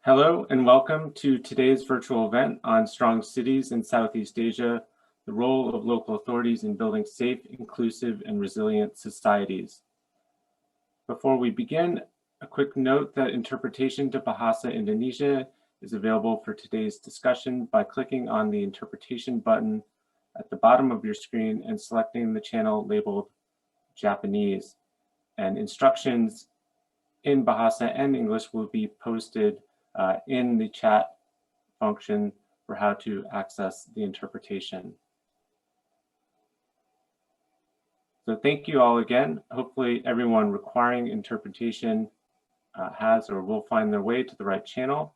Hello and welcome to today's virtual event on strong cities in Southeast Asia, the role of local authorities in building safe, inclusive, and resilient societies. Before we begin, a quick note that interpretation to Bahasa Indonesia is available for today's discussion by clicking on the interpretation button at the bottom of your screen and selecting the channel labeled Japanese. And instructions in Bahasa and English will be posted in the chat function for how to access the interpretation. So thank you all again. Hopefully everyone requiring interpretation has or will find their way to the right channel.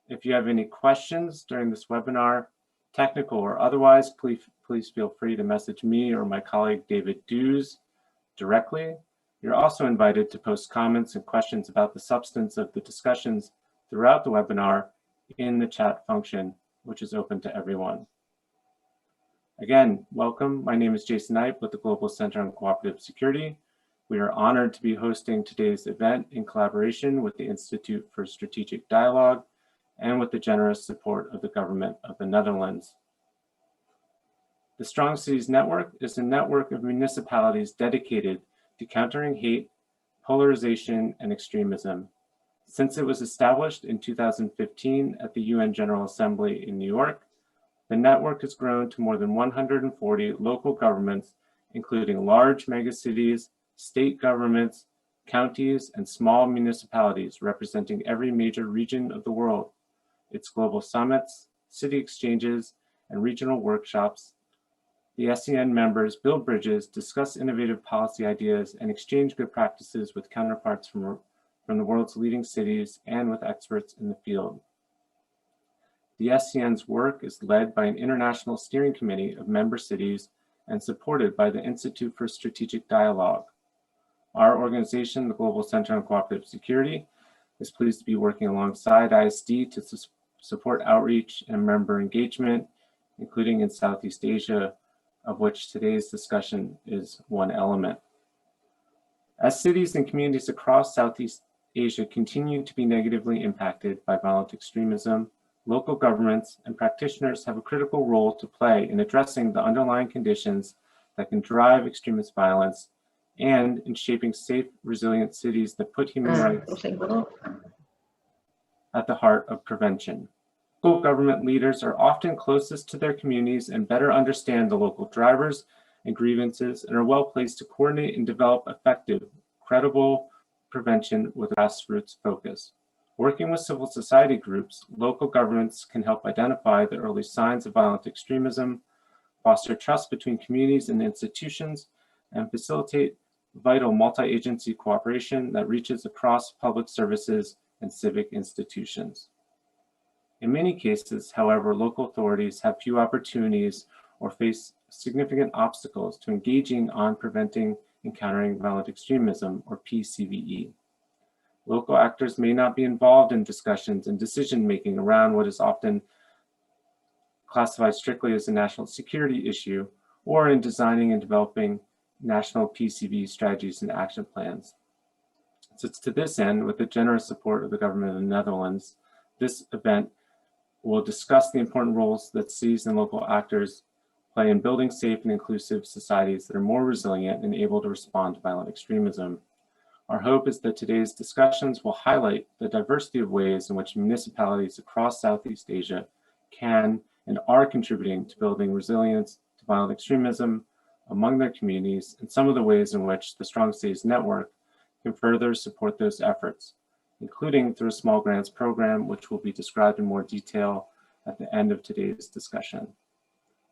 If you have any questions during this webinar, technical or otherwise, please feel free to message me or my colleague David Dews directly. You're also invited to post comments and questions about the substance of the discussions throughout the webinar in the chat function, which is open to everyone. Again, welcome. My name is Jason Knipe with the Global Center on Cooperative Security. We are honored to be hosting today's event in collaboration with the Institute for Strategic Dialogue and with the generous support of the Government of the Netherlands. The Strong Cities Network is a network of municipalities dedicated to countering hate, polarization, and extremism. Since it was established in 2015 at the UN General Assembly in New York, the network has grown to more than 140 local governments, including large megacities, state governments, counties, and small municipalities representing every major region of the world. Its global summits, city exchanges, and regional workshops. The SCN members build bridges, discuss innovative policy ideas, and exchange good practices with counterparts from the world's leading cities and with experts in the field. The SCN's work is led by an international steering committee of member cities and supported by the Institute for Strategic Dialogue. Our organization, the Global Center on Cooperative Security, is pleased to be working alongside ISD to support outreach and member engagement, including in Southeast Asia, of which today's discussion is one element. As cities and communities across Southeast Asia continue to be negatively impacted by violent extremism, local governments and practitioners have a critical role to play in addressing the underlying conditions that can drive extremist violence and in shaping safe, resilient cities that put human rights at the heart of prevention. Local government leaders are often closest to their communities and better understand the local drivers and grievances and are well placed to coordinate and develop effective, credible prevention with grassroots focus. Working with civil society groups, local governments can help identify the early signs of violent extremism, foster trust between communities and institutions, and facilitate vital multi-agency cooperation that reaches across public services and civic institutions. In many cases, however, local authorities have few opportunities or face significant obstacles to engaging on preventing and countering violent extremism, or PCVE. Local actors may not be involved in discussions and decision-making around what is often classified strictly as a national security issue, or in designing and developing national PCV strategies and action plans. So it's to this end, with the generous support of the Government of the Netherlands, this event will discuss the important roles that cities and local actors play in building safe and inclusive societies that are more resilient and able to respond to violent extremism. Our hope is that today's discussions will highlight the diversity of ways in which municipalities across Southeast Asia can and are contributing to building resilience to violent extremism among their communities, and some of the ways in which the Strong Cities Network can further support those efforts, including through a small grants program, which will be described in more detail at the end of today's discussion.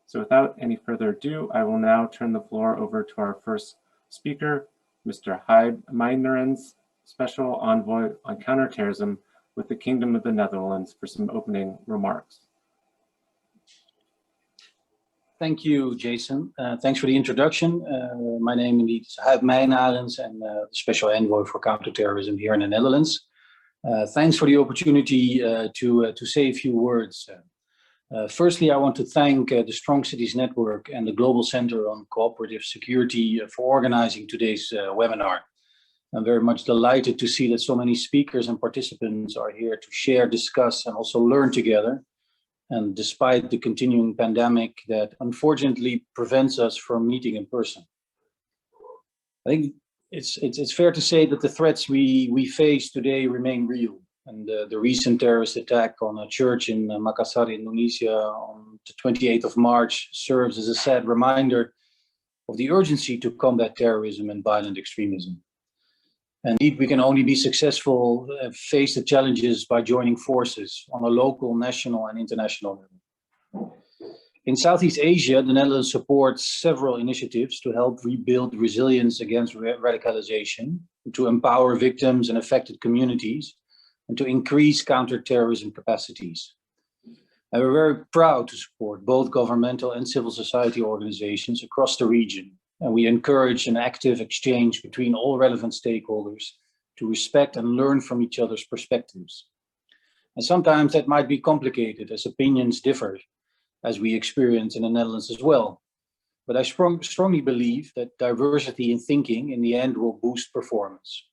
So without any further ado, I will now turn the floor over to our first speaker, Mr. Hyde Mijnerens, Special Envoy on Counterterrorism with the Kingdom of the Netherlands, for some opening remarks. Thank you, Jason. Thanks for the introduction. My name indeed is Hyde Mijnerens, and the Special Envoy for Counterterrorism here in the Netherlands. Thanks for the opportunity to say a few words. Firstly, I want to thank the Strong Cities Network and the Global Center on Cooperative Security for organizing today's webinar. I'm very much delighted to see that so many speakers and participants are here to share, discuss, and also learn together. And despite the continuing pandemic that unfortunately prevents us from meeting in person. I think it's fair to say that the threats we face today remain real. And the recent terrorist attack on a church in Makassar, Indonesia on the 28th of March serves as a sad reminder of the urgency to combat terrorism and violent extremism. Indeed, we can only be successful, face the challenges by joining forces on a local, national, and international level. In Southeast Asia, the Netherlands supports several initiatives to help rebuild resilience against radicalization, to empower victims and affected communities, and to increase counterterrorism capacities. And we're very proud to support both governmental and civil society organizations across the region. And we encourage an active exchange between all relevant stakeholders to respect and learn from each other's perspectives. And sometimes that might be complicated as opinions differ, as we experience in the Netherlands as well. But I strongly believe that diversity in thinking in the end will boost performance.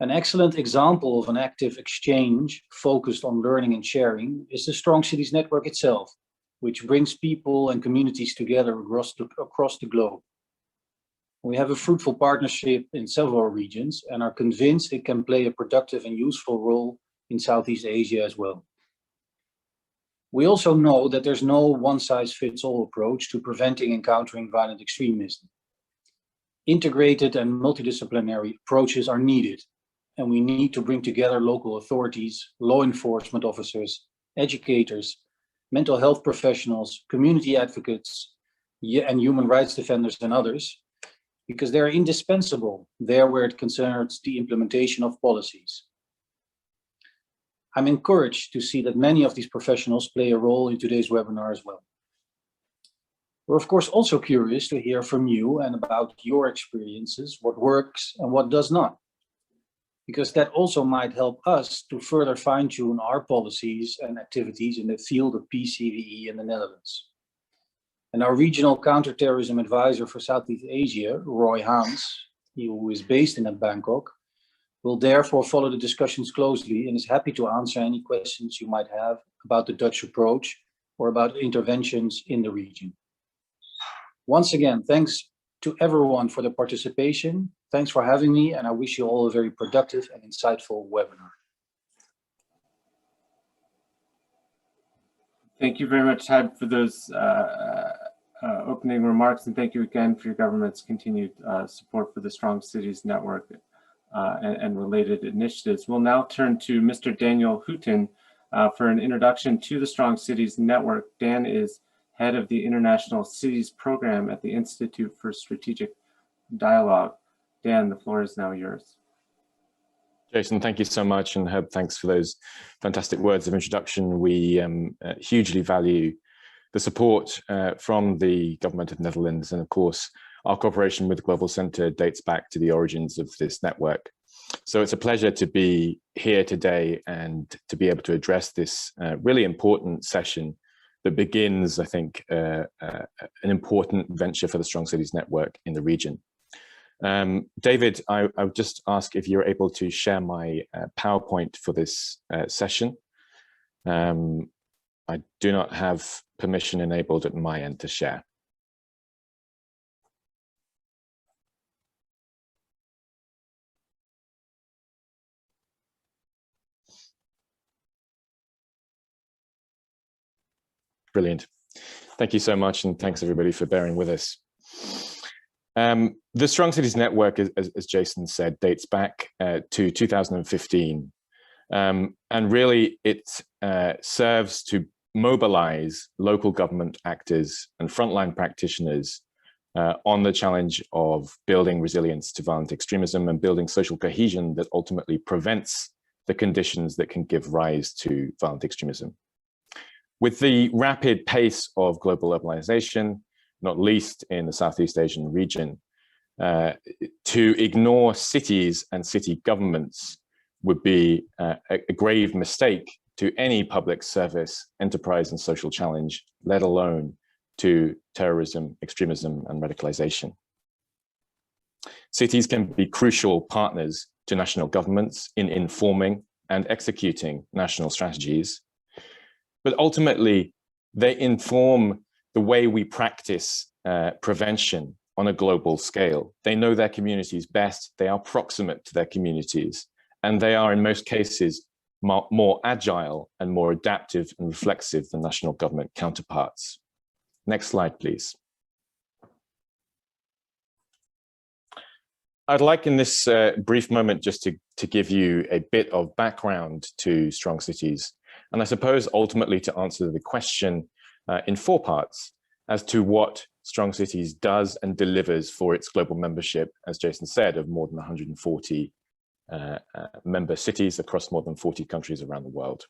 An excellent example of an active exchange focused on learning and sharing is the Strong Cities Network itself, which brings people and communities together across the globe. We have a fruitful partnership in several regions and are convinced it can play a productive and useful role in Southeast Asia as well. We also know that there's no one-size-fits-all approach to preventing and countering violent extremism. Integrated and multidisciplinary approaches are needed, and we need to bring together local authorities, law enforcement officers, educators, mental health professionals, community advocates, and human rights defenders and others, because they're indispensable there where it concerns the implementation of policies. I'm encouraged to see that many of these professionals play a role in today's webinar as well. We're of course also curious to hear from you and about your experiences, what works and what does not, because that also might help us to further fine-tune our policies and activities in the field of PCVE in the Netherlands. And our regional counterterrorism advisor for Southeast Asia, Roy Hans, who is based in Bangkok, will therefore follow the discussions closely and is happy to answer any questions you might have about the Dutch approach or about interventions in the region. Once again, thanks to everyone for their participation. Thanks for having me, and I wish you all a very productive and insightful webinar. Thank you very much, Ted, for those opening remarks, and thank you again for your government's continued support for the Strong Cities Network and related initiatives. We'll now turn to Mr. Daniel Houghton for an introduction to the Strong Cities Network. Dan is head of the International Cities Program at the Institute for Strategic Dialogue. Dan, the floor is now yours. Jason, thank you so much, and Herb, thanks for those fantastic words of introduction. We hugely value the support from the government of the Netherlands, and of course, our cooperation with the Global Centre dates back to the origins of this network. So it's a pleasure to be here today and to be able to address this really important session that begins, I think, an important venture for the Strong Cities Network in the region. David, I would just ask if you're able to share my PowerPoint for this session. I do not have permission enabled at my end to share. Brilliant. Thank you so much, and thanks everybody for bearing with us. The Strong Cities Network, as Jason said, dates back to 2015. And really it serves to mobilize local government actors and frontline practitioners on the challenge of building resilience to violent extremism and building social cohesion that ultimately prevents the conditions that can give rise to violent extremism. With the rapid pace of global urbanization, not least in the Southeast Asian region, to ignore cities and city governments would be a grave mistake to any public service, enterprise and social challenge, let alone to terrorism, extremism and radicalization. Cities can be crucial partners to national governments in informing and executing national strategies, but ultimately they inform the way we practice prevention on a global scale. They know their communities best, they are proximate to their communities, and they are in most cases more agile and more adaptive and reflexive than national government counterparts. Next slide, please. I'd like in this brief moment just to give you a bit of background to Strong Cities, and I suppose ultimately to answer the question in 4 parts as to what Strong Cities does and delivers for its global membership, as Jason said, of more than 140 member cities across more than 40 countries around the world.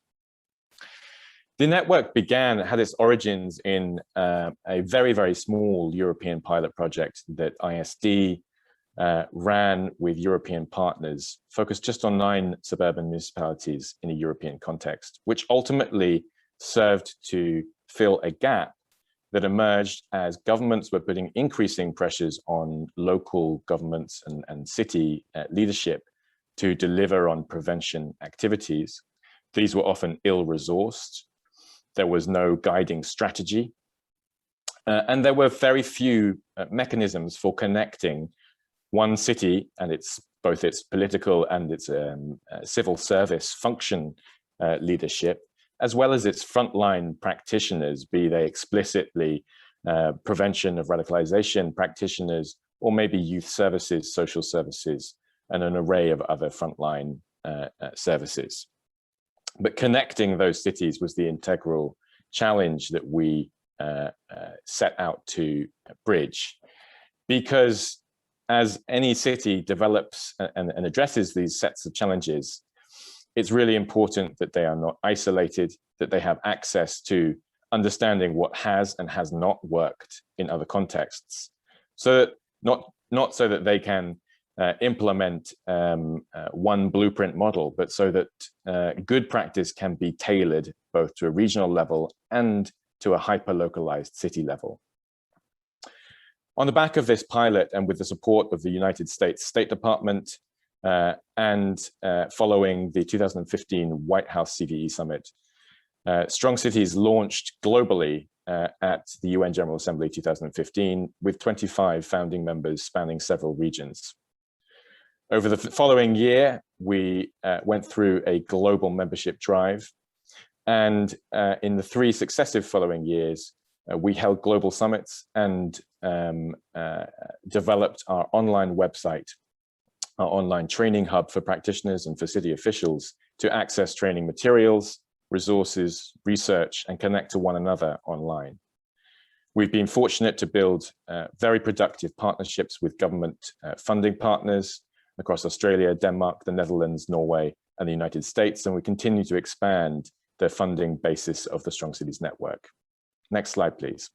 The network had its origins in a very, very small European pilot project that ISD ran with European partners, focused just on 9 suburban municipalities in a European context, which ultimately served to fill a gap that emerged as governments were putting increasing pressures on local governments and city leadership to deliver on prevention activities. These were often ill-resourced. There was no guiding strategy. And there were very few mechanisms for connecting one city and both its political and its civil service function leadership, as well as its frontline practitioners, be they explicitly prevention of radicalization practitioners, or maybe youth services, social services, and an array of other frontline services. But connecting those cities was the integral challenge that we set out to bridge, because as any city develops and addresses these sets of challenges, it's really important that they are not isolated, that they have access to understanding what has and has not worked in other contexts. So that not so that they can implement one blueprint model, but so that good practice can be tailored both to a regional level and to a hyper-localized city level. On the back of this pilot, and with the support of the United States State Department and following the 2015 White House CVE Summit, Strong Cities launched globally at the UN General Assembly 2015 with 25 founding members spanning several regions. Over the following year, we went through a global membership drive, and in the 3 successive following years, we held global summits and developed our online website, our online training hub for practitioners and for city officials to access training materials, resources, research, and connect to one another online. We've been fortunate to build very productive partnerships with government funding partners across Australia, Denmark, the Netherlands, Norway, and the United States, and we continue to expand the funding basis of the Strong Cities Network. Next slide, please.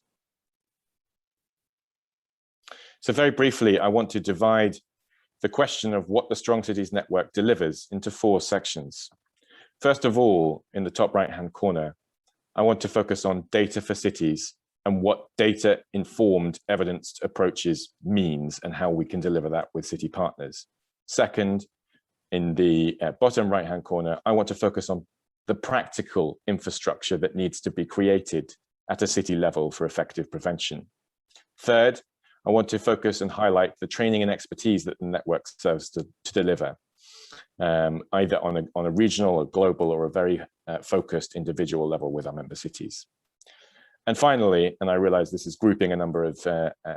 So very briefly, I want to divide the question of what the Strong Cities Network delivers into 4 sections. First of all, in the top right-hand corner, I want to focus on data for cities and what data-informed evidenced approaches means and how we can deliver that with city partners. Second, in the bottom right-hand corner, I want to focus on the practical infrastructure that needs to be created at a city level for effective prevention. Third, I want to focus and highlight the training and expertise that the network serves to deliver, either on a regional, a global, or a very focused individual level with our member cities. And finally, and I realize this is grouping a number of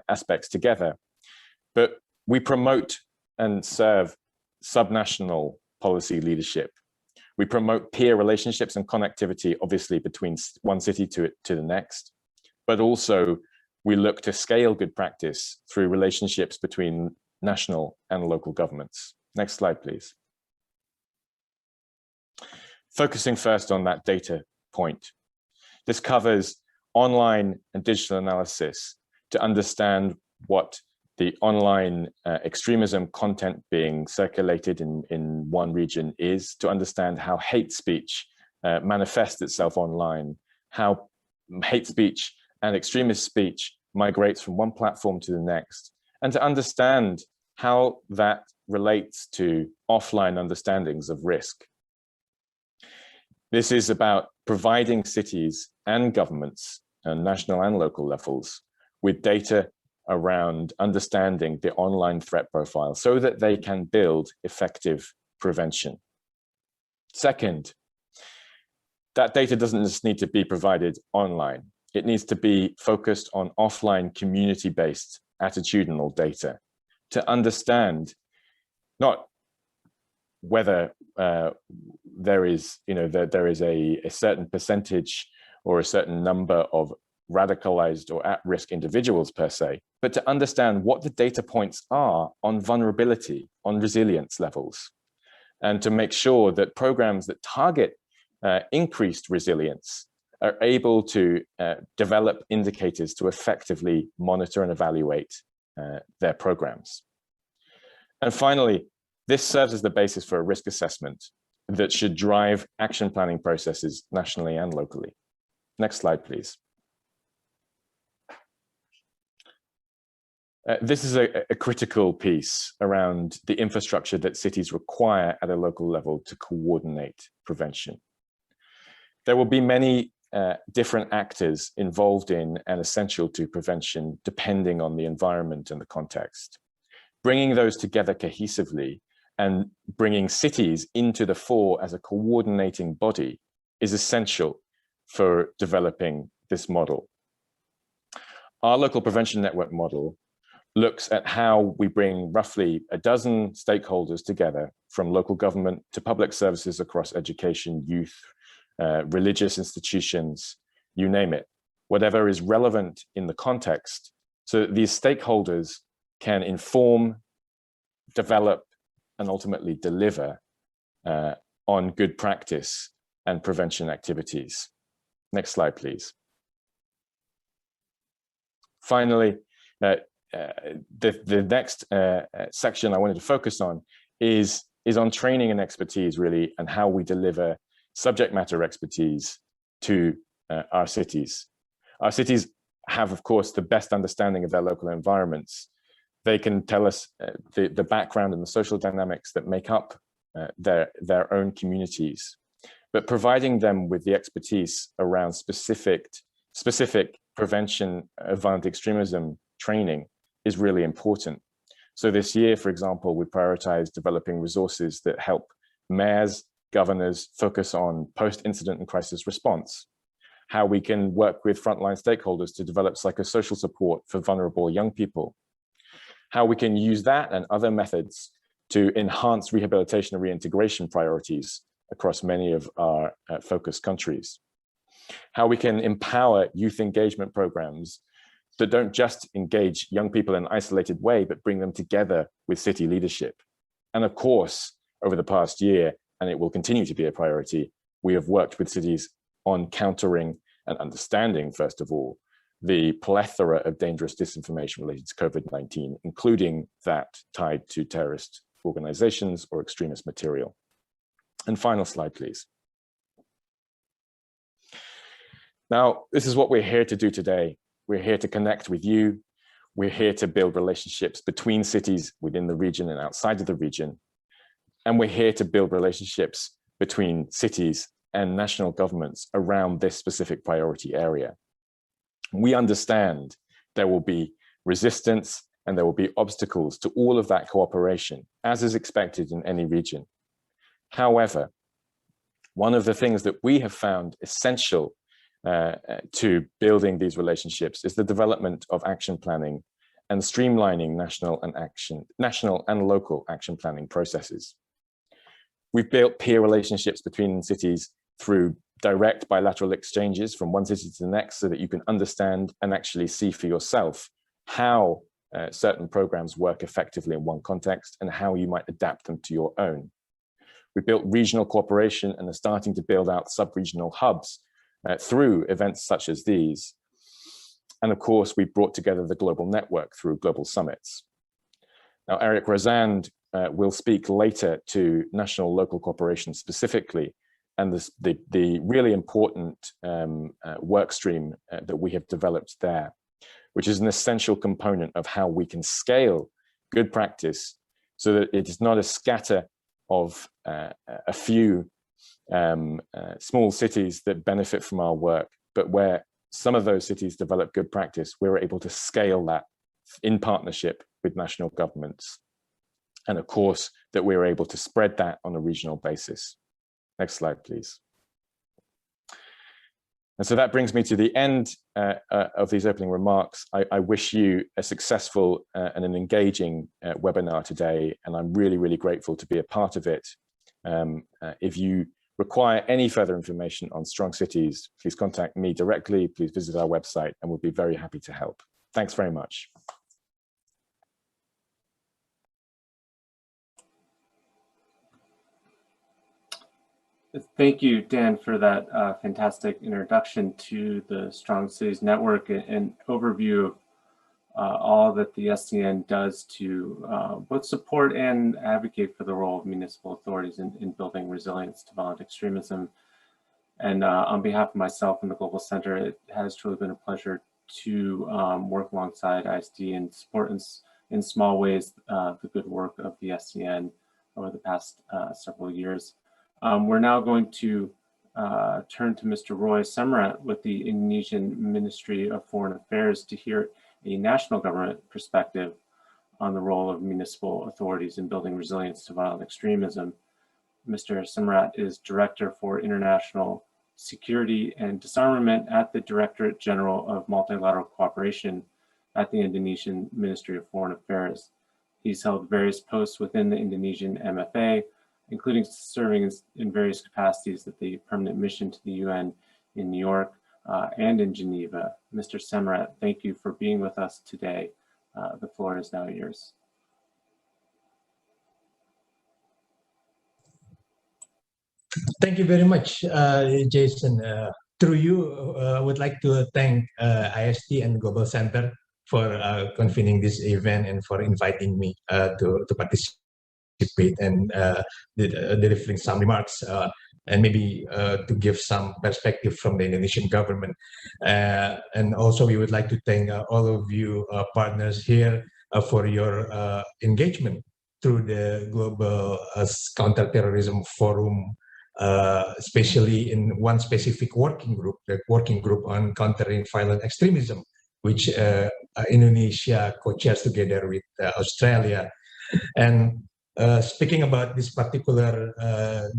aspects together, but we promote and serve subnational policy leadership. We promote peer relationships and connectivity, obviously, between one city to the next, but also we look to scale good practice through relationships between national and local governments. Next slide, please. Focusing first on that data point. This covers online and digital analysis to understand what the online extremism content being circulated in one region is, to understand how hate speech manifests itself online, how hate speech and extremist speech migrates from one platform to the next, and to understand how that relates to offline understandings of risk. This is about providing cities and governments, and national and local levels, with data around understanding the online threat profile so that they can build effective prevention. Second, that data doesn't just need to be provided online. It needs to be focused on offline community-based attitudinal data to understand not whether there is a certain percentage or a certain number of radicalized or at-risk individuals per se, but to understand what the data points are on vulnerability, on resilience levels, and to make sure that programs that target increased resilience are able to develop indicators to effectively monitor and evaluate their programs. And finally, this serves as the basis for a risk assessment that should drive action planning processes nationally and locally. Next slide, please. This is a critical piece around the infrastructure that cities require at a local level to coordinate prevention. There will be many different actors involved in and essential to prevention depending on the environment and the context. Bringing those together cohesively and bringing cities into the fore as a coordinating body is essential for developing this model. Our local prevention network model looks at how we bring roughly a dozen stakeholders together, from local government to public services across education, youth, religious institutions, you name it, whatever is relevant in the context, so that these stakeholders can inform, develop, and ultimately deliver on good practice and prevention activities. Next slide, please. Finally, the next section I wanted to focus on is on training and expertise, really, and how we deliver subject matter expertise to our cities. Our cities have, of course, the best understanding of their local environments. They can tell us the background and the social dynamics that make up their own communities, but providing them with the expertise around specific prevention of violent extremism training is really important. So this year, for example, we prioritized developing resources that help mayors, governors focus on post-incident and crisis response, how we can work with frontline stakeholders to develop psychosocial support for vulnerable young people, how we can use that and other methods to enhance rehabilitation and reintegration priorities across many of our focus countries, how we can empower youth engagement programs that don't just engage young people in an isolated way, but bring them together with city leadership. And of course, over the past year, and it will continue to be a priority, we have worked with cities on countering and understanding, first of all, the plethora of dangerous disinformation related to COVID-19, including that tied to terrorist organizations or extremist material. And final slide, please. Now, this is what we're here to do today. We're here to connect with you. We're here to build relationships between cities within the region and outside of the region. And we're here to build relationships between cities and national governments around this specific priority area. We understand there will be resistance and there will be obstacles to all of that cooperation, as is expected in any region. However, one of the things that we have found essential to building these relationships is the development of action planning and streamlining national and local action planning processes. We've built peer relationships between cities through direct bilateral exchanges from one city to the next, so that you can understand and actually see for yourself how certain programs work effectively in one context and how you might adapt them to your own. We built regional cooperation and are starting to build out sub-regional hubs through events such as these. And of course, we brought together the global network through global summits. Now, Eric Rosand will speak later to national local cooperation specifically, and the really important work stream that we have developed there, which is an essential component of how we can scale good practice, so that it is not a scatter of a few small cities that benefit from our work, but where some of those cities develop good practice, we're able to scale that in partnership with national governments. And of course, that we're able to spread that on a regional basis. Next slide, please. And so that brings me to the end of these opening remarks. I wish you a successful and an engaging webinar today, and I'm really, really grateful to be a part of it. If you require any further information on Strong Cities, please contact me directly, please visit our website, and we'll be very happy to help. Thanks very much. Thank you, Dan, for that fantastic introduction to the Strong Cities Network and overview of all that the SCN does to both support and advocate for the role of municipal authorities in building resilience to violent extremism. And on behalf of myself and the Global Center, it has truly been a pleasure to work alongside ISD and support in small ways the good work of the SCN over the past several years. We're now going to turn to Mr. Roy Semrat with the Indonesian Ministry of Foreign Affairs to hear a national government perspective on the role of municipal authorities in building resilience to violent extremism. Mr. Semrat is Director for International Security and Disarmament at the Directorate General of Multilateral Cooperation at the Indonesian Ministry of Foreign Affairs. He's held various posts within the Indonesian MFA, including serving in various capacities at the Permanent Mission to the UN in New York and in Geneva. Mr. Semrat, thank you for being with us today. The floor is now yours. Thank you very much, Jason. Through you, I would like to thank IST and Global Center for convening this event and for inviting me to participate and delivering some remarks and maybe to give some perspective from the Indonesian government. And also we would like to thank all of you partners here for your engagement through the Global Counterterrorism Forum, especially in one specific working group, the working group on countering violent extremism, which Indonesia co-chairs together with Australia. And speaking about this particular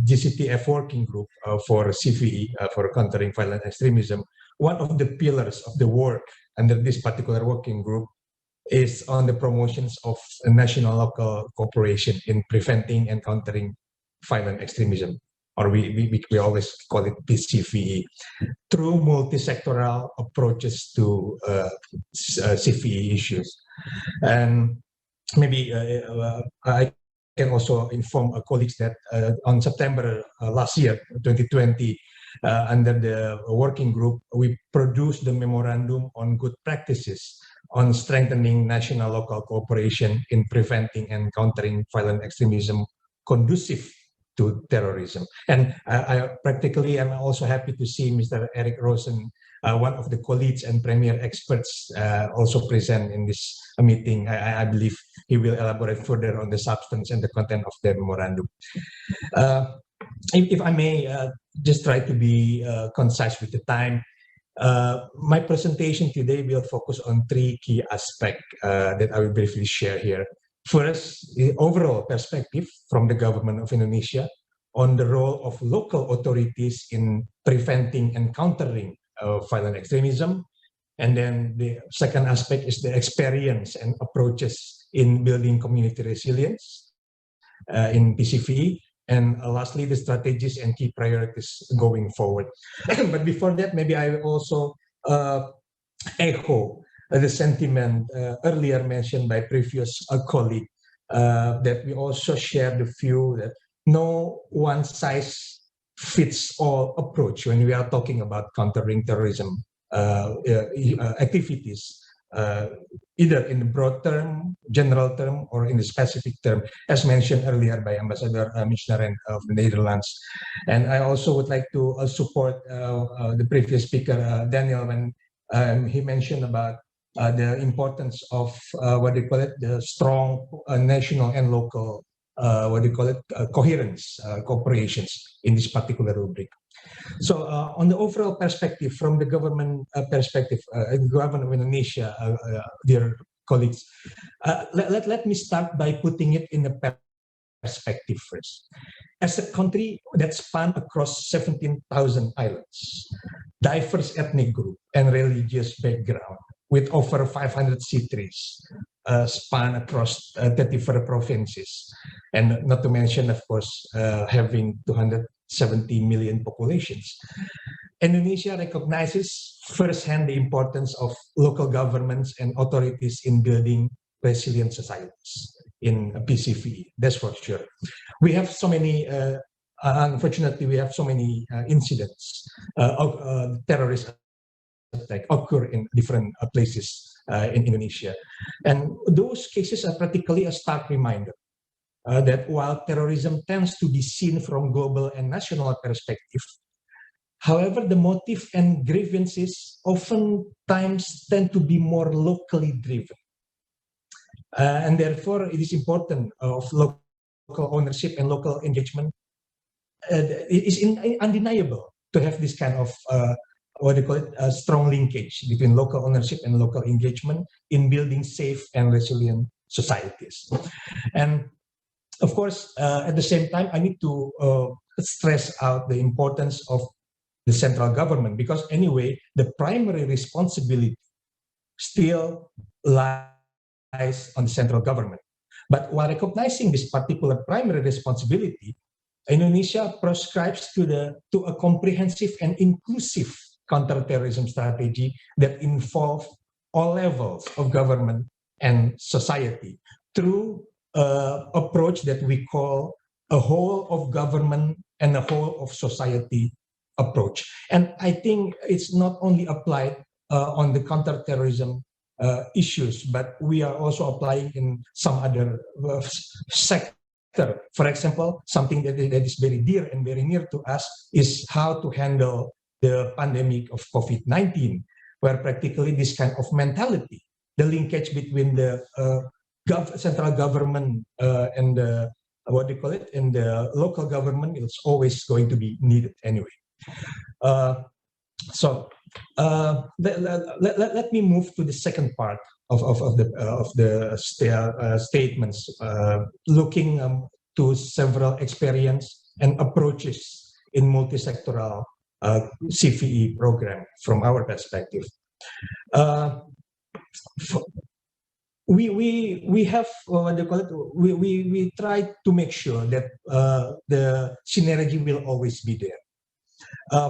GCTF working group for CVE, for countering violent extremism, one of the pillars of the work under this particular working group is on the promotions of national local cooperation in preventing and countering violent extremism, or we always call it PCVE, through multi-sectoral approaches to CVE issues. And maybe I can also inform colleagues that on September last year, 2020, under the working group, we produced the memorandum on good practices on strengthening national local cooperation in preventing and countering violent extremism conducive to terrorism. And practically, I'm also happy to see Mr. Eric Rosen, one of the colleagues and premier experts, also present in this meeting. I believe he will elaborate further on the substance and the content of the memorandum. If I may just try to be concise with the time, my presentation today will focus on three key aspects that I will briefly share here. First, the overall perspective from the government of Indonesia on the role of local authorities in preventing and countering violent extremism. And then the second aspect is the experience and approaches in building community resilience in PCVE. And lastly, the strategies and key priorities going forward. But before that, maybe I will also echo the sentiment earlier mentioned by previous colleague, that we also share the view that no one size fits all approach when we are talking about countering terrorism activities, either in the broad term, general term, or in the specific term, as mentioned earlier by Ambassador Mishnaren of the Netherlands. And I also would like to support the previous speaker, Daniel, when he mentioned about the importance of the strong national and local coherence, cooperations in this particular rubric. So on the overall perspective, from the government perspective, government of Indonesia, dear colleagues, let me start by putting it in the perspective first. As a country that spans across 17,000 islands, diverse ethnic group and religious background, with over 500 cities span across 34 provinces, and not to mention, of course, having 270 million populations. Indonesia recognizes firsthand the importance of local governments and authorities in building resilient societies in PCVE, that's for sure. We have so many, unfortunately, we have so many incidents of terrorist attack occur in different places in Indonesia. And those cases are practically a stark reminder that while terrorism tends to be seen from global and national perspective, however, the motive and grievances oftentimes tend to be more locally driven. And therefore, it is important of local ownership and local engagement. It is undeniable to have this kind of strong linkage between local ownership and local engagement in building safe and resilient societies. And of course, at the same time, I need to stress out the importance of the central government, because anyway, the primary responsibility still lies on the central government. But while recognizing this particular primary responsibility, Indonesia prescribes to a comprehensive and inclusive counterterrorism strategy that involves all levels of government and society through an approach that we call a whole of government and a whole of society approach. And I think it's not only applied on the counterterrorism issues, but we are also applying in some other sector. For example, something that is very dear and very near to us is how to handle the pandemic of COVID-19, where practically this kind of mentality, the linkage between the central government and the, and the local government is always going to be needed anyway. Let me move to the second part of the statements, looking to several experience and approaches in multi-sectoral CVE program from our perspective. We have we try to make sure that the synergy will always be there.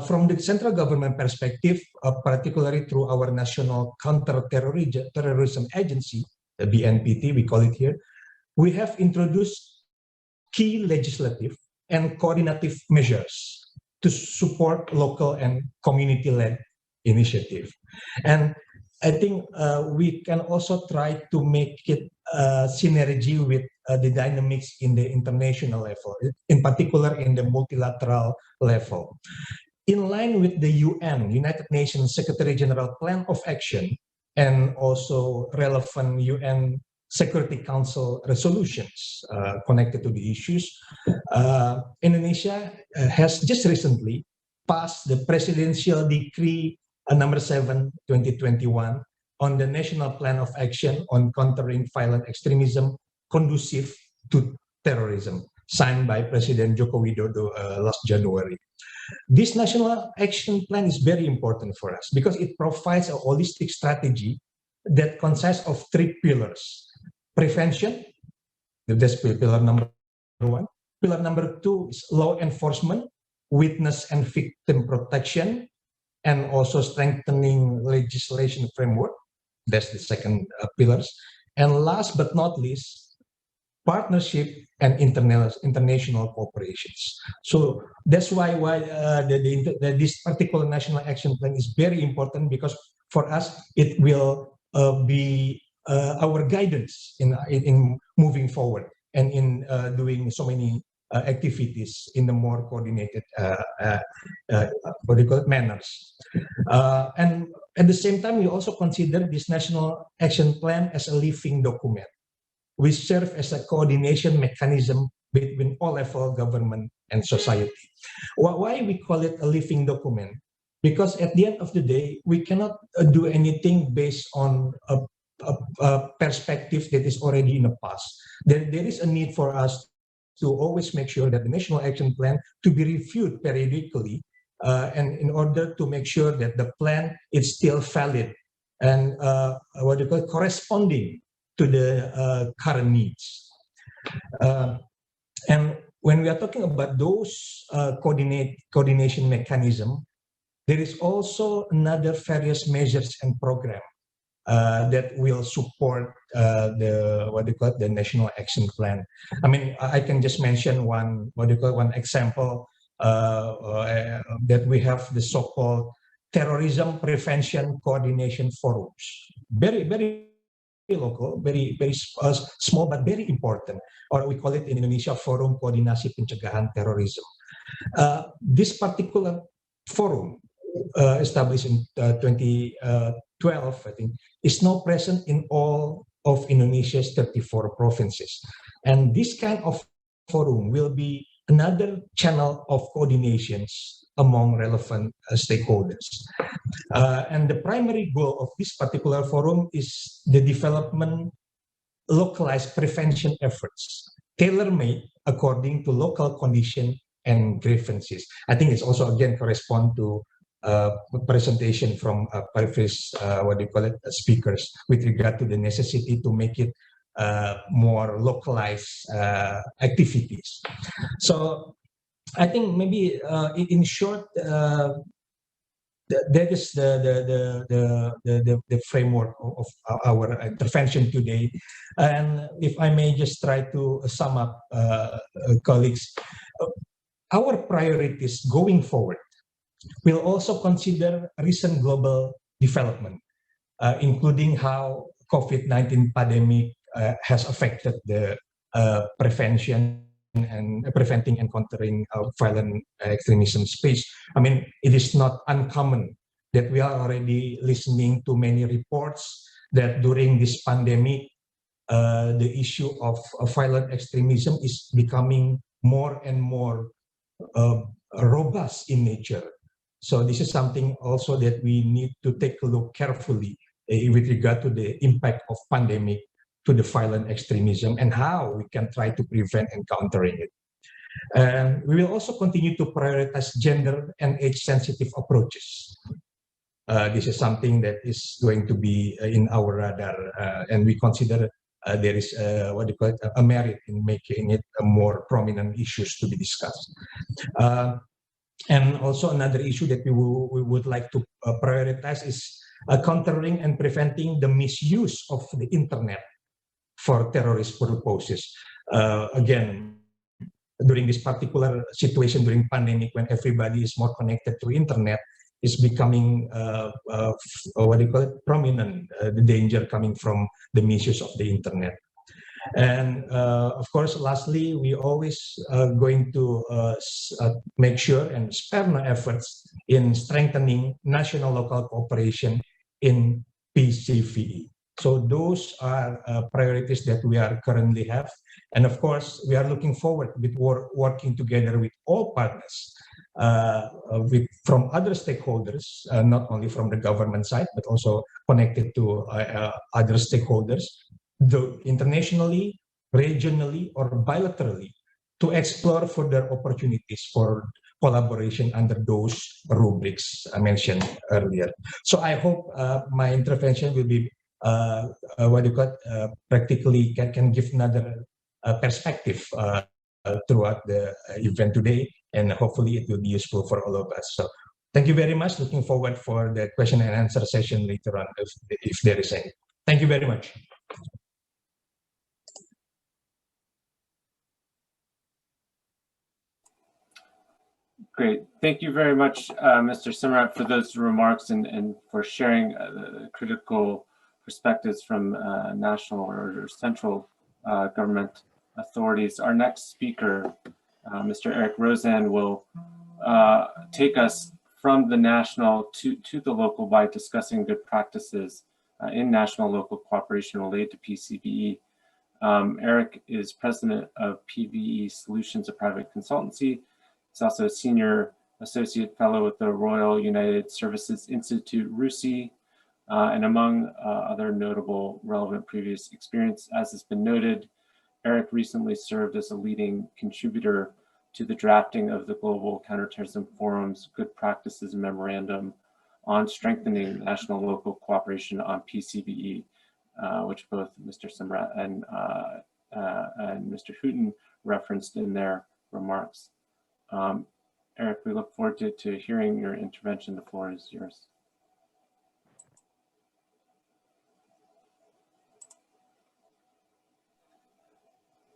From the central government perspective, particularly through our National Counter-Terrorism Agency, the BNPT, we call it here, we have introduced key legislative and coordinative measures to support local and community-led initiative. And I think we can also try to make it synergy with the dynamics in the international level, in particular in the multilateral level. In line with the UN, United Nations Secretary General Plan of Action, and also relevant UN Security Council resolutions connected to the issues, Indonesia has just recently passed the Presidential Decree number 7/2021 on the National Plan of Action on Countering Violent Extremism conducive to terrorism, signed by President Joko Widodo last January. This National Action Plan is very important for us because it provides a holistic strategy that consists of 3 pillars. Prevention, that's pillar number 1. Pillar number 2 is law enforcement, witness and victim protection, and also strengthening legislation framework. That's the second pillars. And last but not least, partnership and international cooperations. So that's why this particular National Action Plan is very important, because for us, it will be our guidance in moving forward and in doing so many activities in a more coordinated manners. And at the same time, we also consider this National Action Plan as a living document, which serve as a coordination mechanism between all level government and society. Why we call it a living document? Because at the end of the day, we cannot do anything based on a perspective that is already in the past. There is a need for us to always make sure that the National Action Plan to be reviewed periodically, and in order to make sure that the plan is still valid and corresponding to the current needs. And when we are talking about those coordination mechanism, there is also another various measures and program that will support the National Action Plan. I mean, I can just mention one example that we have the so-called Terrorism Prevention Coordination Forums. Very local, very small but very important, or we call it in Indonesia Forum Koordinasi Pencegahan Terorisme. This particular forum, established in 2012, I think, is now present in all of Indonesia's 34 provinces. And this kind of forum will be another channel of coordinations among relevant stakeholders. And the primary goal of this particular forum is the development localized prevention efforts, tailor-made according to local condition and grievances. I think it's also again correspond to presentation from previous speakers with regard to the necessity to make it more localized activities. So I think maybe in short, that is the framework of our intervention today. And if I may just try to sum up, colleagues, our priorities going forward will also consider recent global development, including how COVID-19 pandemic has affected the preventing and countering violent extremism space. I mean, it is not uncommon that we are already listening to many reports that during this pandemic, the issue of violent extremism is becoming more and more robust in nature. So this is something also that we need to take a look carefully with regard to the impact of pandemic to the violent extremism and how we can try to prevent and countering it. And we will also continue to prioritize gender and age-sensitive approaches. This is something that is going to be in our radar, and we consider there is a merit in making it a more prominent issues to be discussed. And also another issue that we would like to prioritize is countering and preventing the misuse of the internet for terrorist purposes. Again, during this particular situation during pandemic, when everybody is more connected to internet, is becoming prominent, the danger coming from the misuse of the internet. And of course, lastly, we always going to make sure and spare no efforts in strengthening national local cooperation in PCVE. So those are priorities that we are currently have. And of course, we are looking forward with working together with all partners, from other stakeholders, not only from the government side, but also connected to other stakeholders, internationally, regionally, or bilaterally, to explore further opportunities for collaboration under those rubrics I mentioned earlier. So I hope my intervention will be practically can give another perspective throughout the event today, and hopefully it will be useful for all of us. So thank you very much. Looking forward for the question and answer session later on, if there is any. Thank you very much. Great. Thank you very much, Mr. Simrat, for those remarks and for sharing the critical perspectives from national or central government authorities. Our next speaker Mr. Eric Rosen will take us from the national to the local by discussing good practices in national local cooperation related to PCVE. Eric is president of PVE Solutions, a private consultancy. He's also a senior associate fellow with the Royal United Services Institute, RUSI, and among other notable relevant previous experience. As has been noted, Eric recently served as a leading contributor to the drafting of the Global Counterterrorism Forum's Good Practices Memorandum on strengthening national local cooperation on PCVE, which both Mr. Simrat and Mr. Hooton referenced in their remarks. Eric, we look forward to hearing your intervention. The floor is yours.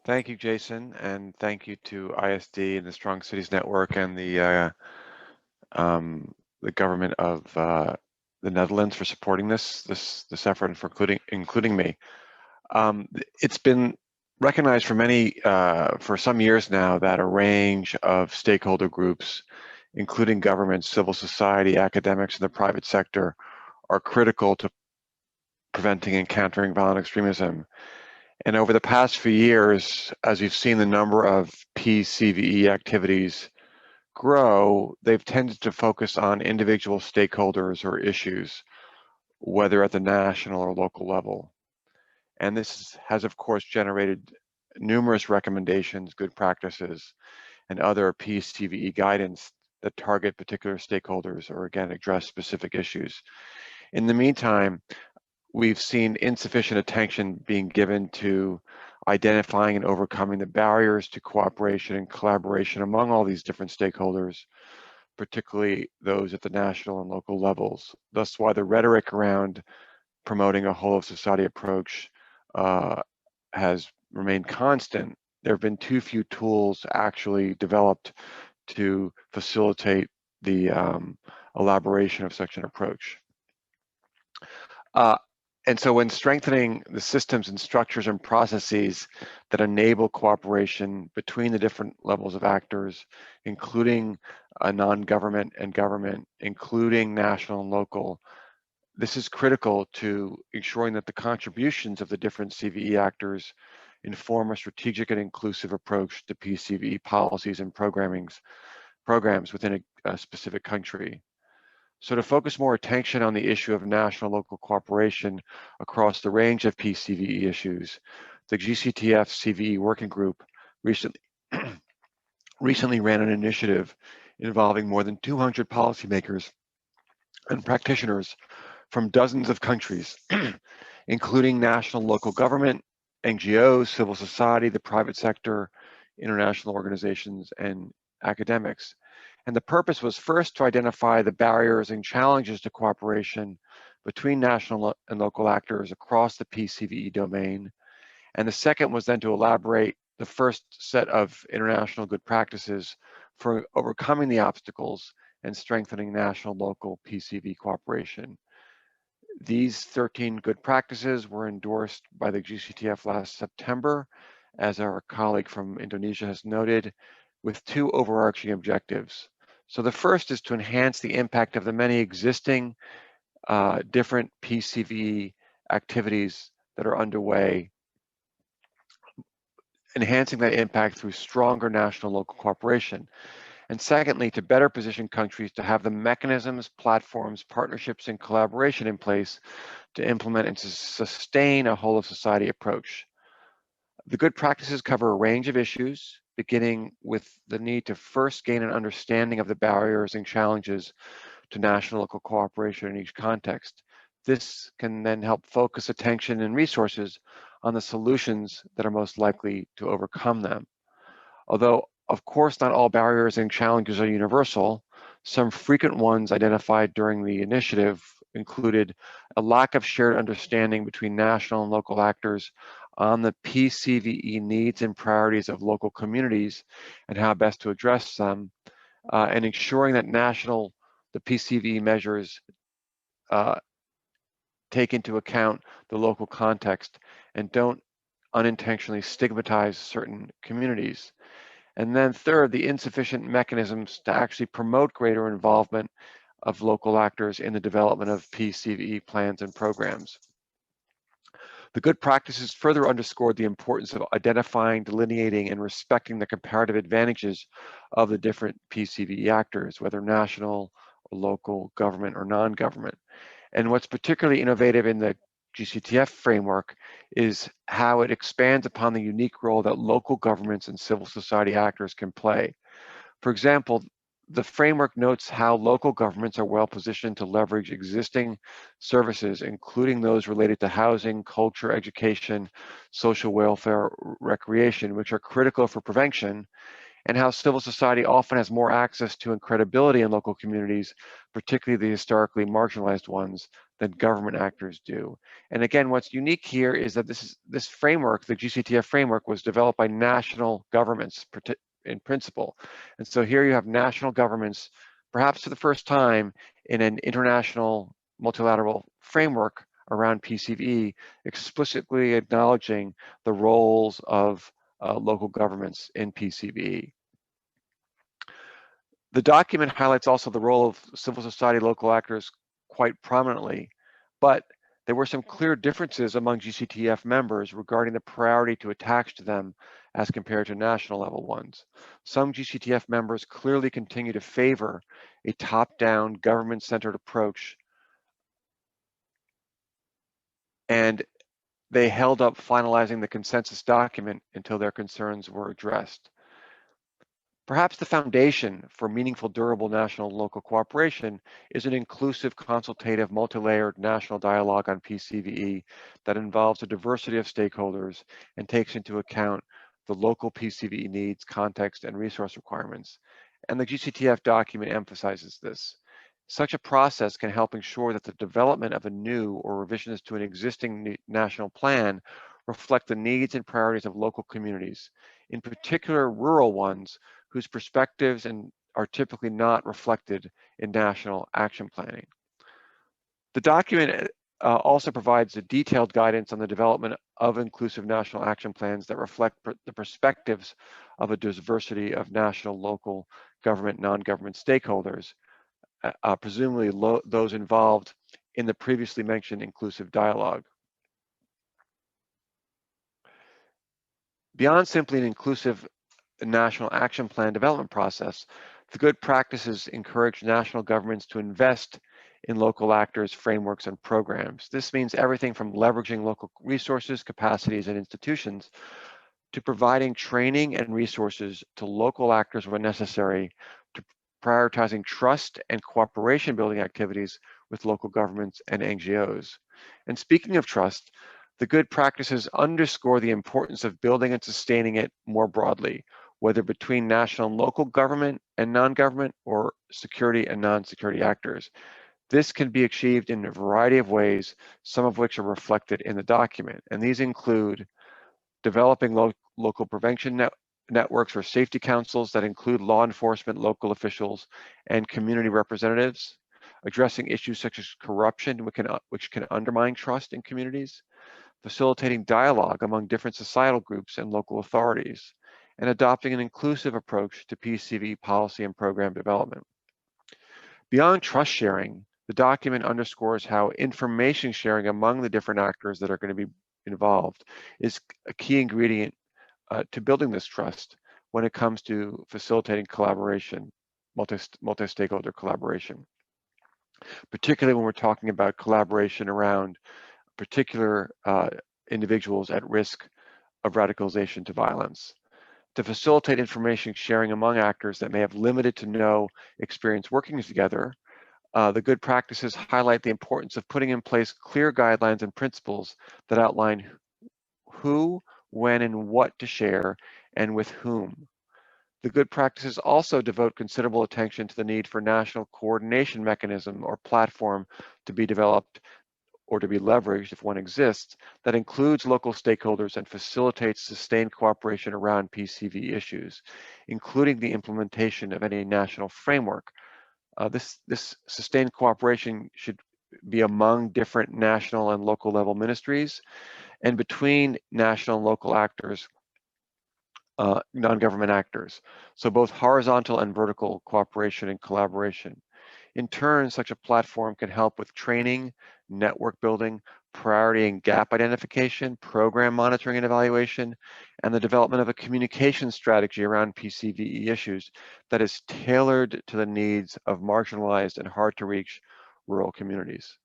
Thank you, Jason, and thank you to ISD and the Strong Cities Network and the government of the Netherlands for supporting this effort and for including me. It's been recognized for some years now that a range of stakeholder groups, including government, civil society, academics, and the private sector, are critical to preventing and countering violent extremism. And over the past few years, as we've seen the number of PCVE activities grow, they've tended to focus on individual stakeholders or issues, whether at the national or local level. And this has, of course, generated numerous recommendations, good practices, and other PCVE guidance that target particular stakeholders or, again, address specific issues. In the meantime, we've seen insufficient attention being given to identifying and overcoming the barriers to cooperation and collaboration among all these different stakeholders, particularly those at the national and local levels. Thus why the rhetoric around promoting a whole of society approach has remained constant. There have been too few tools actually developed to facilitate the elaboration of such an approach. And so when strengthening the systems and structures and processes that enable cooperation between the different levels of actors, including non-government and government, including national and local, this is critical to ensuring that the contributions of the different CVE actors inform a strategic and inclusive approach to PCVE policies and programs within a specific country. So to focus more attention on the issue of national-local cooperation across the range of PCVE issues, the GCTF CVE Working Group recently ran an initiative involving more than 200 policymakers and practitioners from dozens of countries, including national and local government, NGOs, civil society, the private sector, international organizations, and academics. And the purpose was first to identify the barriers and challenges to cooperation between national and local actors across the PCVE domain. And the second was then to elaborate the first set of international good practices for overcoming the obstacles and strengthening national-local PCV cooperation. These 13 good practices were endorsed by the GCTF last September, as our colleague from Indonesia has noted, with two overarching objectives. So the first is to enhance the impact of the many existing different PCV activities that are underway, enhancing that impact through stronger national local cooperation. And secondly, to better position countries to have the mechanisms, platforms, partnerships, and collaboration in place to implement and to sustain a whole of society approach. The good practices cover a range of issues, beginning with the need to first gain an understanding of the barriers and challenges to national local cooperation in each context. This can then help focus attention and resources on the solutions that are most likely to overcome them. Although, of course, not all barriers and challenges are universal, some frequent ones identified during the initiative included a lack of shared understanding between national and local actors on the PCVE needs and priorities of local communities and how best to address them, and ensuring that the PCVE measures take into account the local context and don't unintentionally stigmatize certain communities. And then third, the insufficient mechanisms to actually promote greater involvement of local actors in the development of PCVE plans and programs. The good practices further underscored the importance of identifying, delineating, and respecting the comparative advantages of the different PCVE actors, whether national, or local, government, or non-government. And what's particularly innovative in the GCTF framework is how it expands upon the unique role that local governments and civil society actors can play. For example, the framework notes how local governments are well positioned to leverage existing services, including those related to housing, culture, education, social welfare, recreation, which are critical for prevention, and how civil society often has more access to and credibility in local communities, particularly the historically marginalized ones, than government actors do. And again, what's unique here is that this framework, the GCTF framework, was developed by national governments in principle. And so here you have national governments, perhaps for the first time in an international multilateral framework around PCVE, explicitly acknowledging the roles of local governments in PCVE. The document highlights also the role of civil society local actors quite prominently, but there were some clear differences among GCTF members regarding the priority to attach to them as compared to national level ones. Some GCTF members clearly continue to favor a top-down government-centered approach, and they held up finalizing the consensus document until their concerns were addressed. Perhaps the foundation for meaningful, durable national and local cooperation is an inclusive, consultative, multi-layered national dialogue on PCVE that involves a diversity of stakeholders and takes into account the local PCVE needs, context, and resource requirements. And the GCTF document emphasizes this. Such a process can help ensure that the development of a new or revisions to an existing national plan reflect the needs and priorities of local communities, in particular rural ones, whose perspectives are typically not reflected in national action planning. The document also provides a detailed guidance on the development of inclusive national action plans that reflect the perspectives of a diversity of national, local, government, non-government stakeholders, presumably those involved in the previously mentioned inclusive dialogue. Beyond simply an inclusive national action plan development process, the good practices encourage national governments to invest in local actors, frameworks, and programs. This means everything from leveraging local resources, capacities, and institutions to providing training and resources to local actors when necessary, to prioritizing trust and cooperation building activities with local governments and NGOs. And speaking of trust, the good practices underscore the importance of building and sustaining it more broadly, whether between national and local government and non-government or security and non-security actors. This can be achieved in a variety of ways, some of which are reflected in the document. And these include developing local prevention networks or safety councils that include law enforcement, local officials, and community representatives, addressing issues such as corruption, which can undermine trust in communities, facilitating dialogue among different societal groups and local authorities, and adopting an inclusive approach to PCV policy and program development. Beyond trust sharing, the document underscores how information sharing among the different actors that are going to be involved is a key ingredient to building this trust when it comes to facilitating collaboration, multi-stakeholder collaboration, particularly when we're talking about collaboration around particular individuals at risk of radicalization to violence. To facilitate information sharing among actors that may have limited to no experience working together, the good practices highlight the importance of putting in place clear guidelines and principles that outline who, when, and what to share and with whom. The good practices also devote considerable attention to the need for national coordination mechanism or platform to be developed or to be leveraged if one exists, that includes local stakeholders and facilitates sustained cooperation around PCV issues, including the implementation of any national framework. This sustained cooperation should be among different national and local level ministries and between national and local actors non-government actors. So both horizontal and vertical cooperation and collaboration. In turn, such a platform can help with training, network building, priority and gap identification, program monitoring and evaluation, and the development of a communication strategy around PCVE issues that is tailored to the needs of marginalized and hard-to-reach rural communities.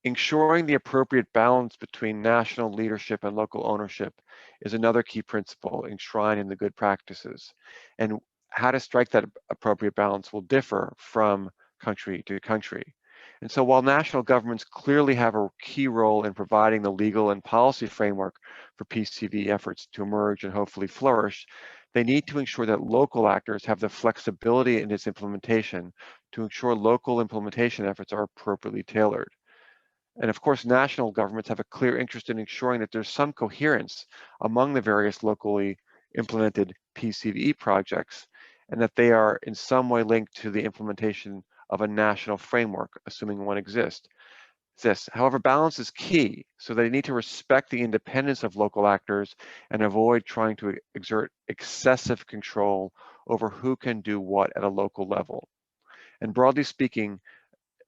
Ensuring the appropriate balance between national leadership and local ownership is another key principle enshrined in the good practices. And how to strike that appropriate balance will differ from country to country. And so while national governments clearly have a key role in providing the legal and policy framework for PCV efforts to emerge and hopefully flourish, they need to ensure that local actors have the flexibility in its implementation to ensure local implementation efforts are appropriately tailored. And of course, national governments have a clear interest in ensuring that there's some coherence among the various locally implemented PCVE projects, and that they are in some way linked to the implementation of a national framework, assuming one exists. However, balance is key, so they need to respect the independence of local actors and avoid trying to exert excessive control over who can do what at a local level. And broadly speaking,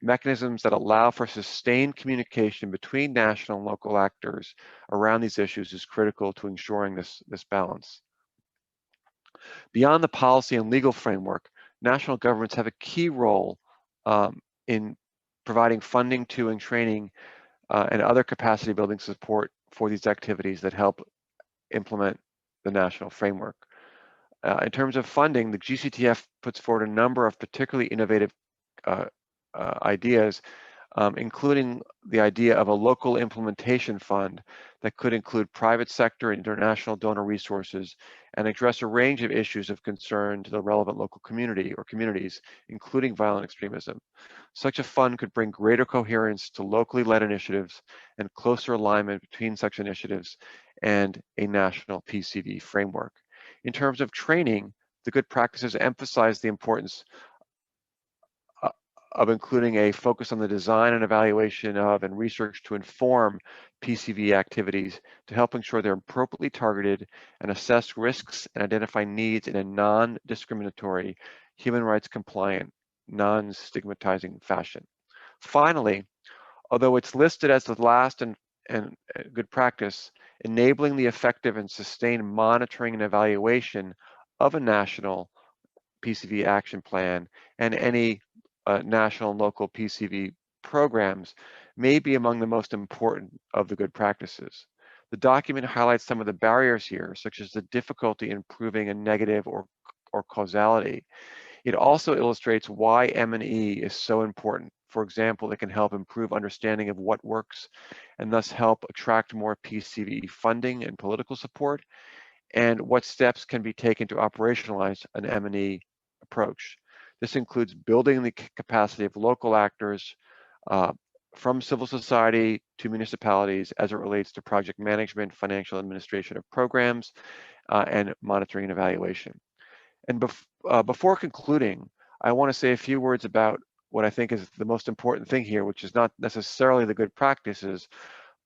mechanisms that allow for sustained communication between national and local actors around these issues is critical to ensuring this balance. Beyond the policy and legal framework, national governments have a key role in providing funding to and training and other capacity building support for these activities that help implement the national framework. In terms of funding, the GCTF puts forward a number of particularly innovative ideas, including the idea of a local implementation fund that could include private sector and international donor resources and address a range of issues of concern to the relevant local community or communities, including violent extremism. Such a fund could bring greater coherence to locally led initiatives and closer alignment between such initiatives and a national PCV framework. In terms of training, the good practices emphasize the importance of including a focus on the design and evaluation of and research to inform PCV activities to help ensure they're appropriately targeted and assess risks and identify needs in a non-discriminatory, human rights compliant, non-stigmatizing fashion. Finally, although it's listed as the last and good practice, enabling the effective and sustained monitoring and evaluation of a national PCV action plan and any national and local PCV programs may be among the most important of the good practices. The document highlights some of the barriers here, such as the difficulty in proving a negative or causality. It also illustrates why M&E is so important. For example, it can help improve understanding of what works and thus help attract more PCV funding and political support, and what steps can be taken to operationalize an M&E approach. This includes building the capacity of local actors from civil society to municipalities as it relates to project management, financial administration of programs, and monitoring and evaluation. And before concluding, I want to say a few words about what I think is the most important thing here, which is not necessarily the good practices,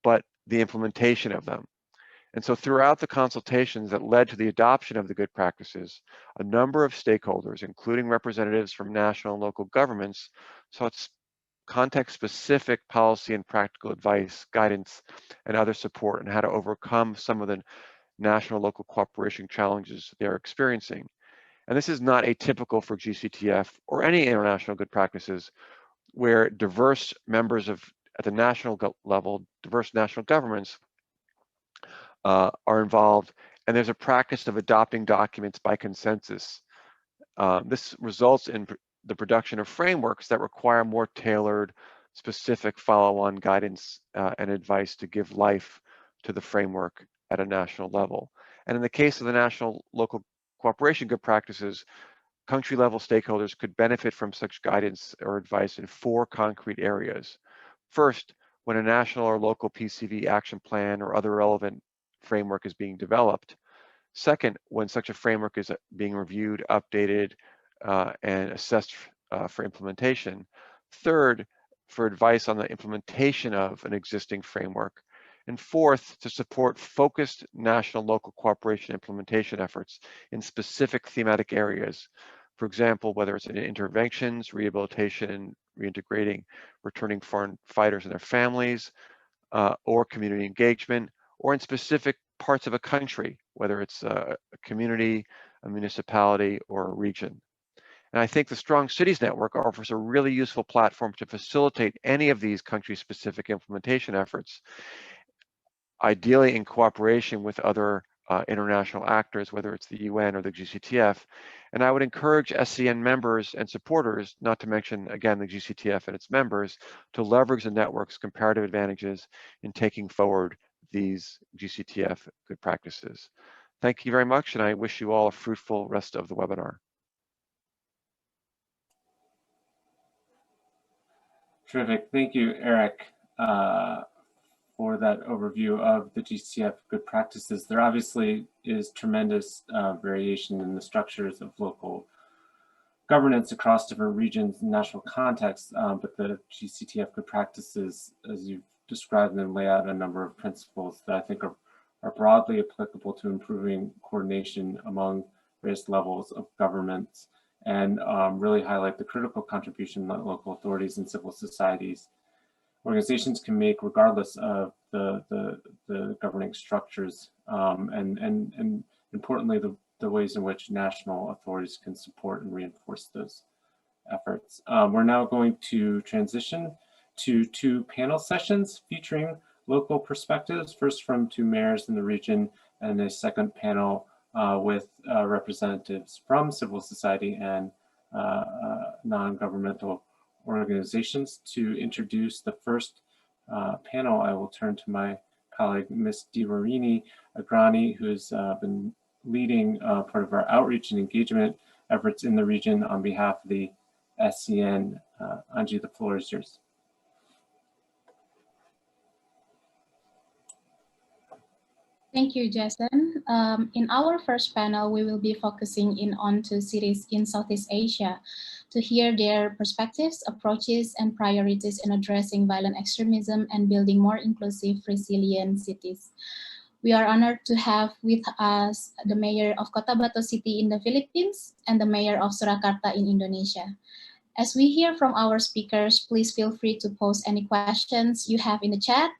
but the implementation of them. And so throughout the consultations that led to the adoption of the good practices, a number of stakeholders, including representatives from national and local governments, sought context-specific policy and practical advice, guidance, and other support on how to overcome some of the national local cooperation challenges they're experiencing. And this is not atypical for GCTF or any international good practices, where diverse members of, at the national level, diverse national governments are involved, and there's a practice of adopting documents by consensus. This results in the production of frameworks that require more tailored, specific follow-on guidance and advice to give life to the framework at a national level. And in the case of the national local cooperation good practices, country-level stakeholders could benefit from such guidance or advice in 4 concrete areas. First, when a national or local PCV action plan or other relevant framework is being developed. Second, when such a framework is being reviewed, updated, and assessed for implementation. Third, for advice on the implementation of an existing framework. And fourth, to support focused national-local cooperation implementation efforts in specific thematic areas. For example, whether it's in interventions, rehabilitation, and reintegrating returning foreign fighters and their families, or community engagement, or in specific parts of a country, whether it's a community, a municipality, or a region. And I think the Strong Cities Network offers a really useful platform to facilitate any of these country-specific implementation efforts, ideally in cooperation with other international actors, whether it's the UN or the GCTF. And I would encourage SCN members and supporters, not to mention, again, the GCTF and its members, to leverage the network's comparative advantages in taking forward these GCTF good practices. Thank you very much, and I wish you all a fruitful rest of the webinar. Terrific. Thank you, Eric, for that overview of the GCTF good practices. There obviously is tremendous variation in the structures of local governance across different regions and national contexts, but the GCTF good practices, as you've described them, lay out a number of principles that I think are broadly applicable to improving coordination among various levels of governments, and really highlight the critical contribution that local authorities and civil societies organizations can make regardless of the governing structures, and importantly, the ways in which national authorities can support and reinforce those efforts. We're now going to transition to 2 panel sessions featuring local perspectives, first from 2 mayors in the region, and a second panel with representatives from civil society and non-governmental organizations. To introduce the first panel, I will turn to my colleague, Ms. Diwarini Agrani, who's been leading part of our outreach and engagement efforts in the region on behalf of the SCN. Anji, the floor is yours. Thank you, Jason. In our first panel, we will be focusing in on 2 cities in Southeast Asia to hear their perspectives, approaches, and priorities in addressing violent extremism and building more inclusive, resilient cities. We are honored to have with us the mayor of COTABATO City in the Philippines and the mayor of Surakarta in Indonesia. As we hear from our speakers, please feel free to post any questions you have in the chat,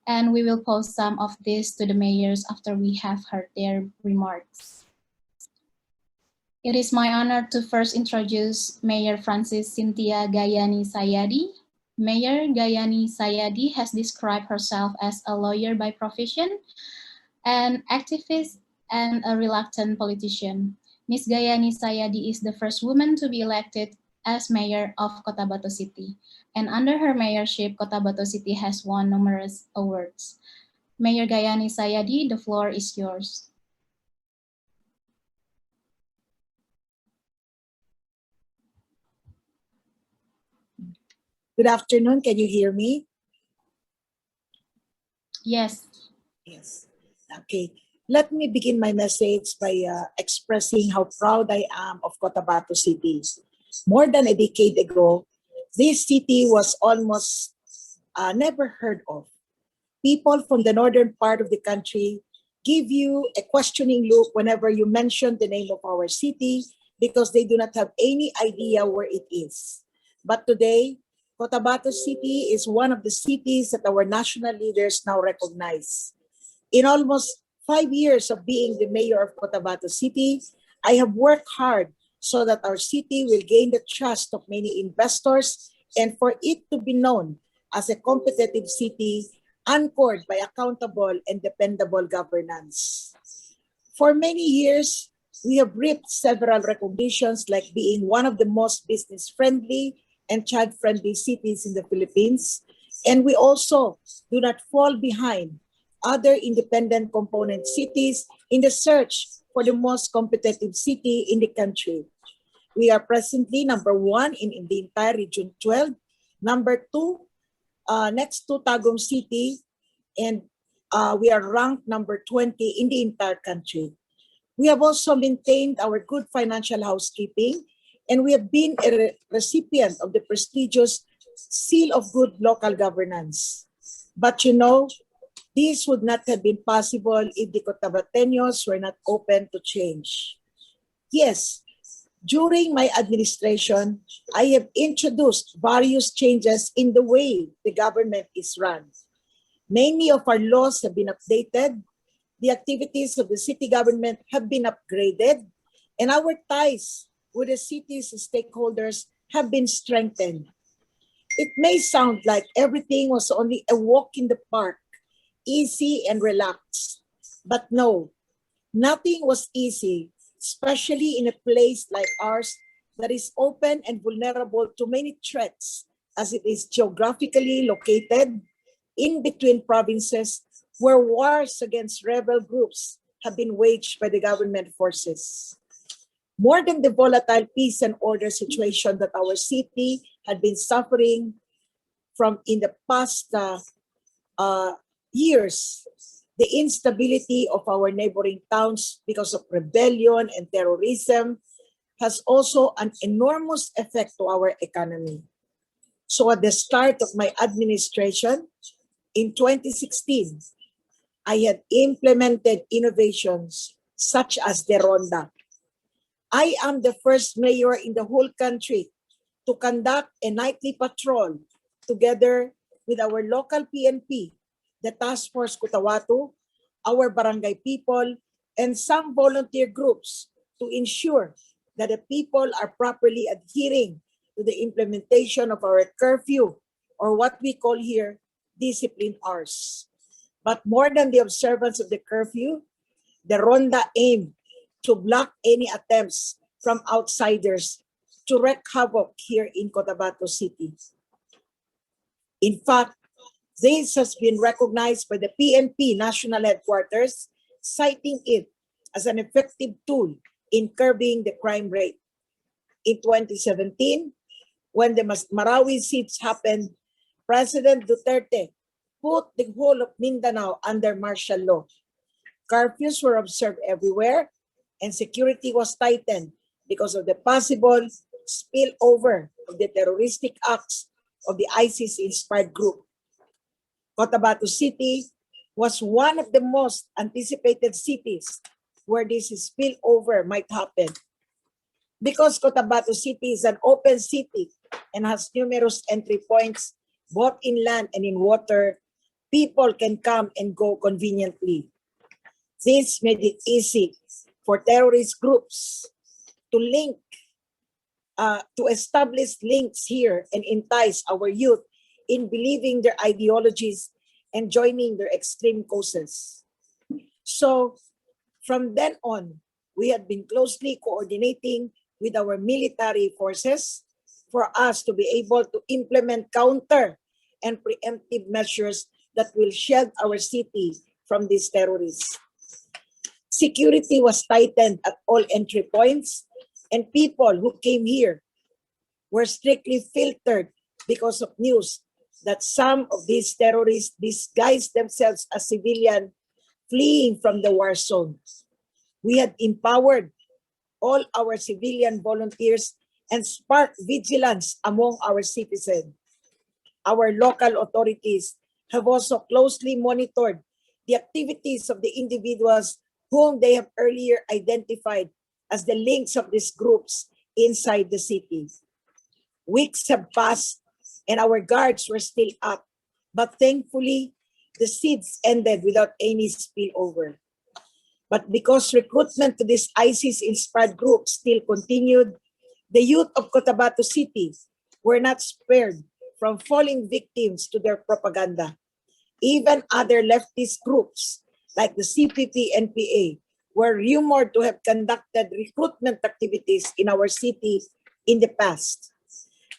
and we will post some of this to the mayors after we have heard their remarks. It is my honor to first introduce Mayor Francis Cynthia Gayani Sayadi. Mayor Gayani Sayadi has described herself as a lawyer by profession, an activist, and a reluctant politician. Ms. Gayani Sayadi is the first woman to be elected as mayor of COTABATO City, and under her mayorship, COTABATO City has won numerous awards. Mayor Gayani Sayadi, the floor is yours. Good afternoon. Can you hear me? Yes. Yes. Okay. Let me begin my message by expressing how proud I am of COTABATO City. More than a decade ago, this city was almost never heard of. People from the northern part of the country give you a questioning look whenever you mention the name of our city because they do not have any idea where it is. But today, COTABATO City is one of the cities that our national leaders now recognize. In almost 5 years of being the mayor of COTABATO City, I have worked hard so that our city will gain the trust of many investors and for it to be known as a competitive city anchored by accountable and dependable governance. For many years, we have reaped several recognitions like being one of the most business-friendly and child-friendly cities in the Philippines, and we also do not fall behind other independent component cities in the search for the most competitive city in the country. We are presently number 1 in the entire Region 12, number 2 next to Tagum City, and we are ranked number 20 in the entire country. We have also maintained our good financial housekeeping, and we have been a recipient of the prestigious Seal of Good Local Governance. But you know, This would not have been possible if the Cotabateños were not open to change. Yes, during my administration, I have introduced various changes in the way the government is run. Many of our laws have been updated, the activities of the city government have been upgraded, and our ties with the city's stakeholders have been strengthened. It may sound like everything was only a walk in the park, easy and relaxed. But no, nothing was easy, especially in a place like ours that is open and vulnerable to many threats, as it is geographically located in between provinces where wars against rebel groups have been waged by the government forces. More than the volatile peace and order situation that our city had been suffering from in the past years, the instability of our neighboring towns because of rebellion and terrorism has also an enormous effect to our economy. So at the start of my administration, in 2016, I had implemented innovations such as the Ronda. I am the first mayor in the whole country to conduct a nightly patrol together with our local PNP, the Task Force COTABATO, our barangay people, and some volunteer groups to ensure that the people are properly adhering to the implementation of our curfew, or what we call here discipline hours. But more than the observance of the curfew, the Ronda aimed to block any attempts from outsiders to wreak havoc here in Cotabato City. In fact, this has been recognized by the PNP National Headquarters, citing it as an effective tool in curbing the crime rate. In 2017, when the Marawi Siege happened, President Duterte put the whole of Mindanao under martial law. Curfews were observed everywhere, and security was tightened because of the possible spillover of the terroristic acts of the ISIS-inspired group. Cotabato City was one of the most anticipated cities where this spillover might happen. Because Cotabato City is an open city and has numerous entry points, both in land and in water, people can come and go conveniently. This made it easy for terrorist groups to establish links here and entice our youth in believing their ideologies and joining their extreme causes. So from then on, we had been closely coordinating with our military forces for us to be able to implement counter and preemptive measures that will shield our city from these terrorists. Security was tightened at all entry points, and people who came here were strictly filtered because of news that some of these terrorists disguised themselves as civilian fleeing from the war zone. We had empowered all our civilian volunteers and sparked vigilance among our citizens. Our local authorities have also closely monitored the activities of the individuals whom they have earlier identified as the links of these groups inside the city. Weeks have passed and our guards were still up, but thankfully, the siege ended without any spillover. But because recruitment to this ISIS-inspired group still continued, the youth of Cotabato City were not spared from falling victims to their propaganda. Even other leftist groups like the CPP-NPA were rumored to have conducted recruitment activities in our city in the past.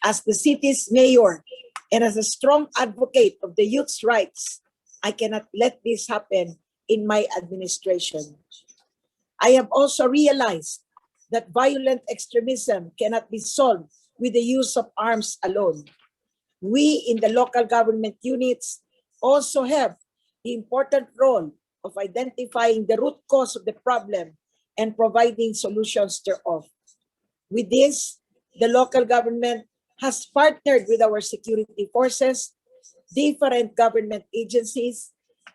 As the city's mayor and as a strong advocate of the youth's rights, I cannot let this happen in my administration. I have also realized that violent extremism cannot be solved with the use of arms alone. We in the local government units also have the important role of identifying the root cause of the problem and providing solutions thereof. With this, the local government has partnered with our security forces, different government agencies,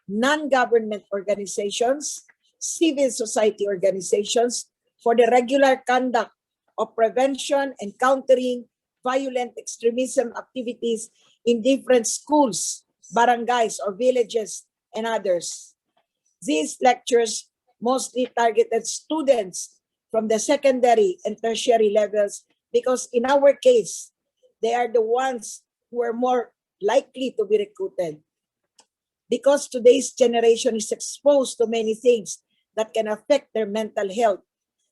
non-government organizations, civil society organizations for the regular conduct of prevention and countering violent extremism activities in different schools, barangays, or villages, and others. These lectures mostly targeted students from the secondary and tertiary levels because in our case, they are the ones who are more likely to be recruited. Because today's generation is exposed to many things that can affect their mental health,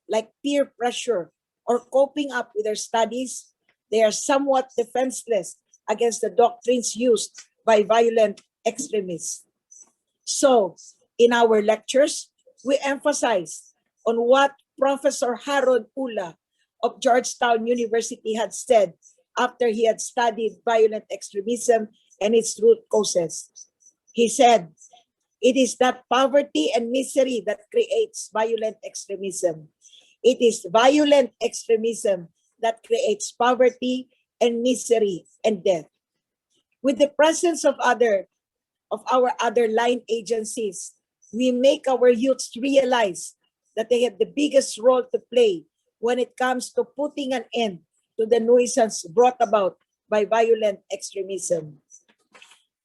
like peer pressure or coping up with their studies, they are somewhat defenseless against the doctrines used by violent extremists. So, in our lectures, we emphasize on what Professor Harold Ula of Georgetown University had said after he had studied violent extremism and its root causes. He said, "It is not poverty and misery that creates violent extremism. It is violent extremism that creates poverty and misery and death." With the presence of our other line agencies, we make our youths realize that they have the biggest role to play when it comes to putting an end to the nuisance brought about by violent extremism.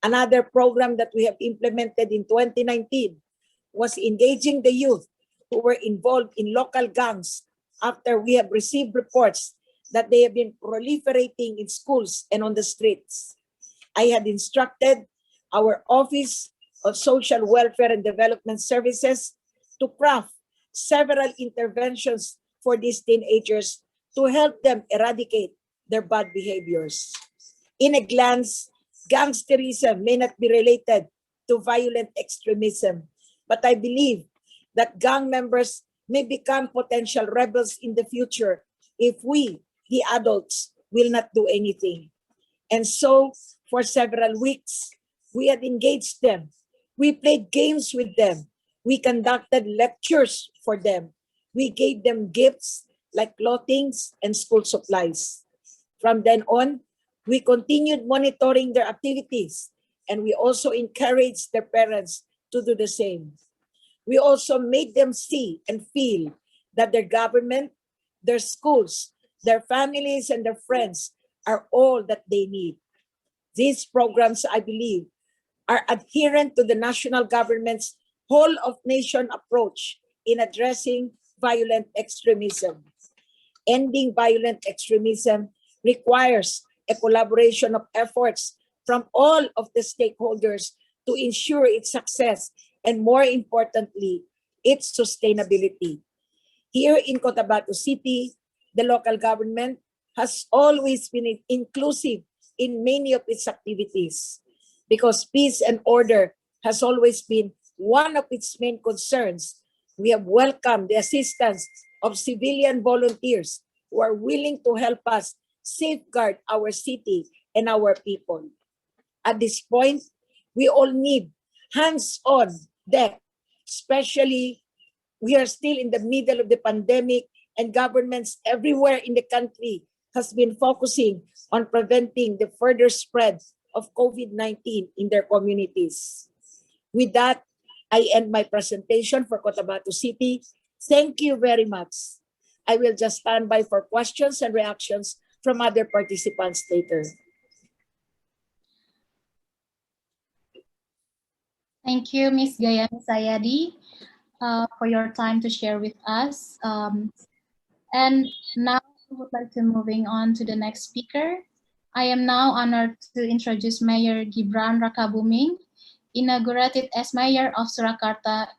Another program that we have implemented in 2019 was engaging the youth who were involved in local gangs after we have received reports that they have been proliferating in schools and on the streets. I had instructed our Office of Social Welfare and Development Services to craft several interventions for these teenagers to help them eradicate their bad behaviors. In a glance, gangsterism may not be related to violent extremism, but I believe that gang members may become potential rebels in the future if we, the adults, will not do anything. And so, for several weeks, we had engaged them. We played games with them. We conducted lectures for them. We gave them gifts like clothing and school supplies. From then on, we continued monitoring their activities, and we also encouraged their parents to do the same. We also made them see and feel that their government, their schools, their families, and their friends are all that they need. These programs, I believe, are adherent to the national government's whole-of-nation approach in addressing violent extremism. Ending violent extremism requires a collaboration of efforts from all of the stakeholders to ensure its success and, more importantly, its sustainability. Here in Cotabato City, the local government has always been inclusive in many of its activities because peace and order has always been one of its main concerns. We have welcomed the assistance of civilian volunteers who are willing to help us safeguard our city and our people. At this point, we all need hands-on deck, especially we are still in the middle of the pandemic and governments everywhere in the country has been focusing on preventing the further spread of COVID-19 in their communities. With that, I end my presentation for Cotabato City. Thank you very much. I will just stand by for questions and reactions from other participants later. Thank you, Ms. Gayani Sayadi, for your time to share with us. And now I would like to moving on to the next speaker. I am now honored to introduce Mayor Gibran Rakabuming, inaugurated as Mayor of Surakarta,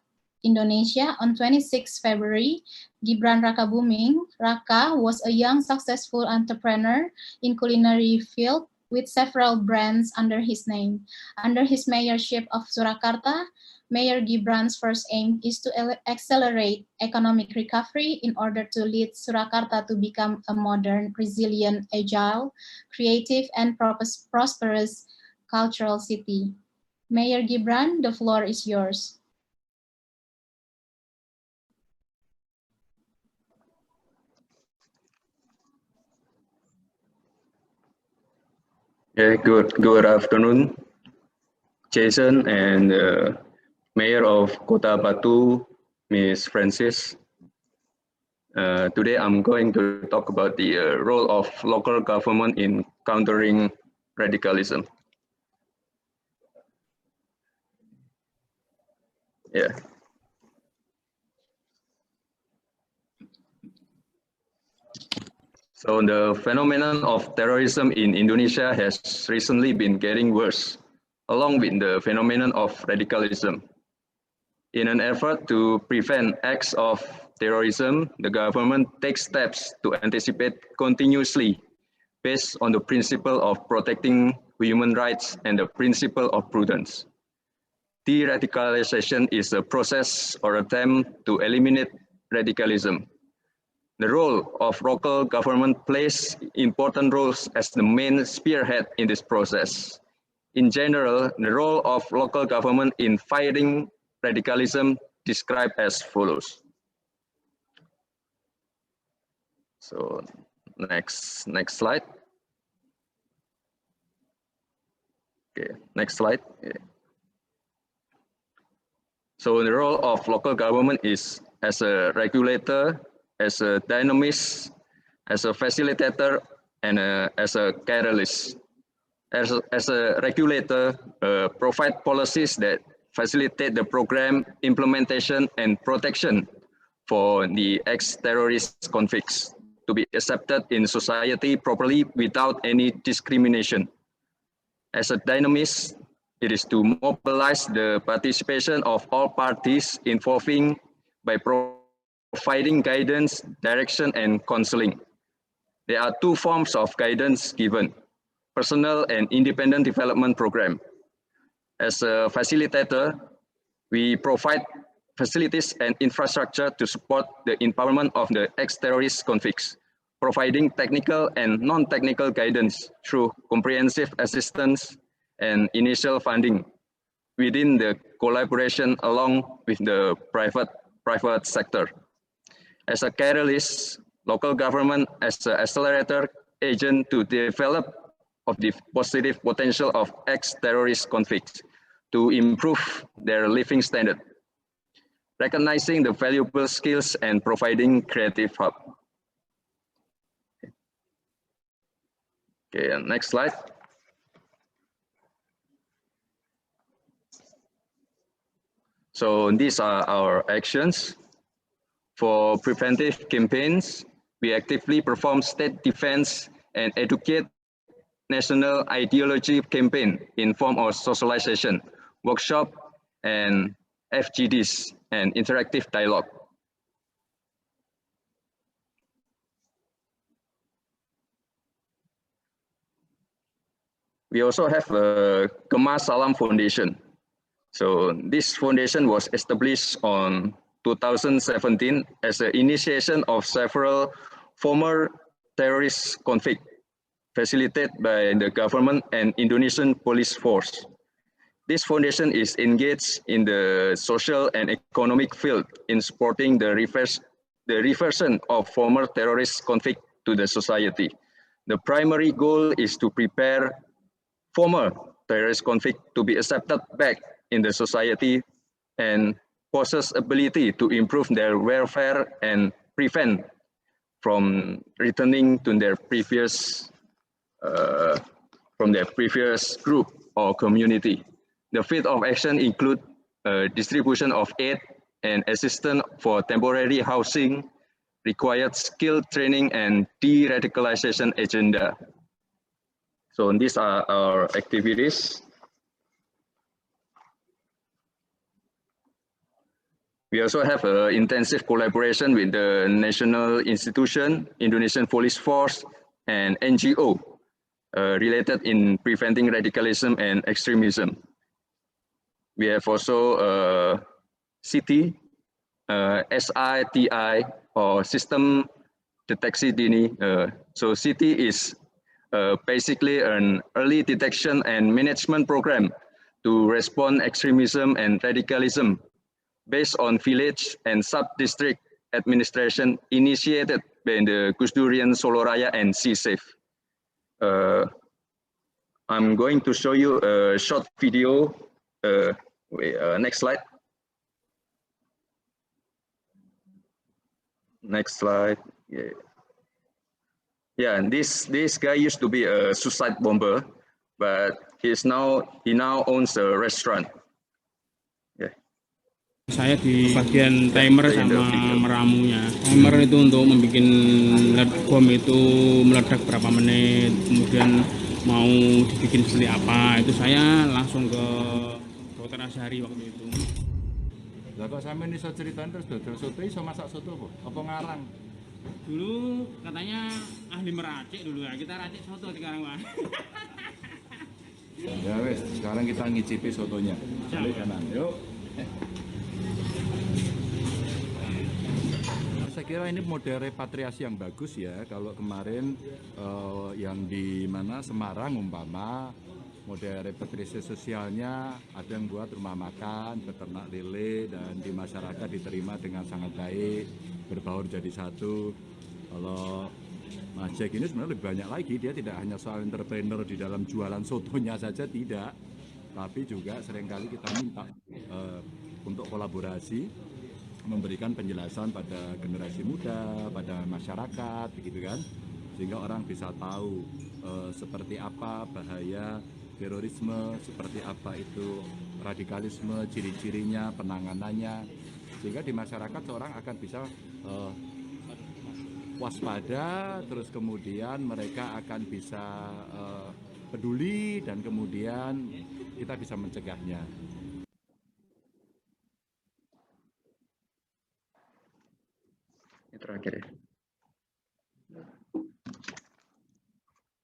Indonesia on 26 February. Gibran Rakabuming, Raka, was a young successful entrepreneur in culinary field with several brands under his name. Under his mayorship of Surakarta, Mayor Gibran's first aim is to accelerate economic recovery in order to lead Surakarta to become a modern, resilient, agile, creative, and prosperous cultural city. Mayor Gibran, the floor is yours. Yeah, good afternoon, Jason and Mayor of COTABATO, Ms. Francis. Today I'm going to talk about the role of local government in countering radicalism. Yeah. So the phenomenon of terrorism in Indonesia has recently been getting worse, along with the phenomenon of radicalism. In an effort to prevent acts of terrorism, the government takes steps to anticipate continuously based on the principle of protecting human rights and the principle of prudence. De-radicalization is a process or attempt to eliminate radicalism. The role of local government plays important roles as the main spearhead in this process. In general, the role of local government in fighting radicalism described as follows. So next slide. Okay, next slide. Okay. So the role of local government is as a regulator, as a dynamist, as a facilitator, and as a catalyst. As a regulator, provide policies that facilitate the program implementation and protection for the ex-terrorist convicts to be accepted in society properly without any discrimination. As a dynamist, it is to mobilize the participation of all parties involving by providing guidance, direction, and counseling. There are two forms of guidance given: personal and independent development program. As a facilitator, we provide facilities and infrastructure to support the empowerment of the ex-terrorist convicts, providing technical and non-technical guidance through comprehensive assistance and initial funding within the collaboration along with the private sector. As a catalyst, local government as an accelerator agent to develop of the positive potential of ex-terrorist convicts to improve their living standard, recognizing the valuable skills and providing creative hub. Okay, next slide. So these are our actions. For preventive campaigns, we actively perform state defense and educate national ideology campaign in form of socialization, workshop, and FGDs, and interactive dialogue. We also have a Kemas Salam Foundation. So this foundation was established on 2017 as an initiation of several former terrorist convicts facilitated by the government and Indonesian police force. This foundation is engaged in the social and economic field in supporting the reversion of former terrorist convicts to the society. The primary goal is to prepare former terrorist convicts to be accepted back in the society and possess ability to improve their welfare and prevent from returning to their previous group or community. The field of action include distribution of aid and assistance for temporary housing, required skill training, and de-radicalization agenda. So these are our activities. We also have intensive collaboration with the national institution, Indonesian Police Force, and NGO related in preventing radicalism and extremism. We have also CT, SITI, or System Deteksi Dini. So CT is basically an early detection and management program to respond extremism and radicalism based on village and sub-district administration initiated by the Gus Durian, Soloraya, and CSAFE. I'm going to show you a short video. Next slide. Next slide. Yeah. Yeah, and this guy used to be a suicide bomber, but he now owns a restaurant. Yeah. Saya di bagian timer sama meramunya. Timer itu untuk membuat bom itu meledak berapa menit, kemudian mau dibikin seperti apa, itu saya langsung ke Dr. Asyari waktu itu. Lah kok sampean iso ceritain terus dodol soto iso masak soto apa ngarang? Dulu katanya ahli meracik dulu ya, kita racik soto sekarang Pak. Ya wes, sekarang kita ngicipi sotonya. Balik kanan, yuk. Saya kira ini model repatriasi yang bagus ya. Kalau kemarin yang di mana Semarang umpama model repatriasi sosialnya ada yang buat rumah makan, peternak lele, dan di masyarakat diterima dengan sangat baik, berbaur jadi satu. Kalau Mas Jack ini sebenarnya lebih banyak lagi, dia tidak hanya soal entrepreneur di dalam jualan sotonya saja, tidak, tapi juga seringkali kita minta untuk kolaborasi, memberikan penjelasan pada generasi muda, pada masyarakat, begitu kan, sehingga orang bisa tahu seperti apa bahaya terorisme, seperti apa itu radikalisme, ciri-cirinya, penanganannya, sehingga di masyarakat seorang akan bisa waspada, terus kemudian mereka akan bisa peduli, dan kemudian kita bisa mencegahnya. Ini terakhir ya.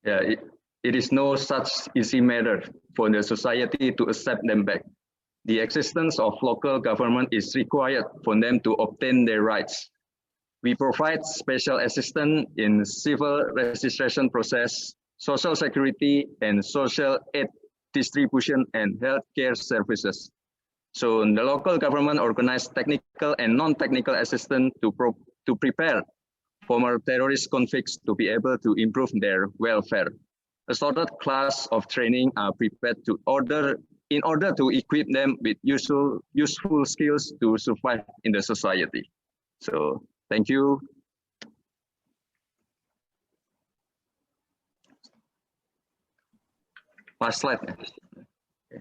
Yeah, it is no such easy matter for the society to accept them back. The existence of local government is required for them to obtain their rights. We provide special assistance in civil registration process, social security, and social aid distribution and healthcare services. So the local government organized technical and non-technical assistance to prepare former terrorist convicts to be able to improve their welfare. Assorted class of training are prepared in order to equip them with useful skills to survive in the society. So thank you. Last slide. Okay.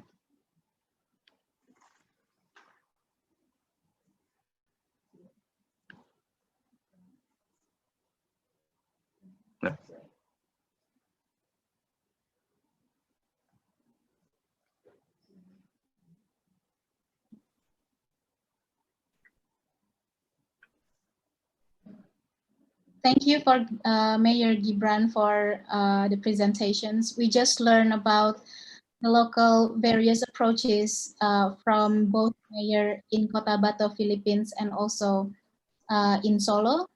No. Thank you for Mayor Gibran for the presentations. We just learned about the local various approaches from both mayor in Cotabato, Philippines, and also in Solo.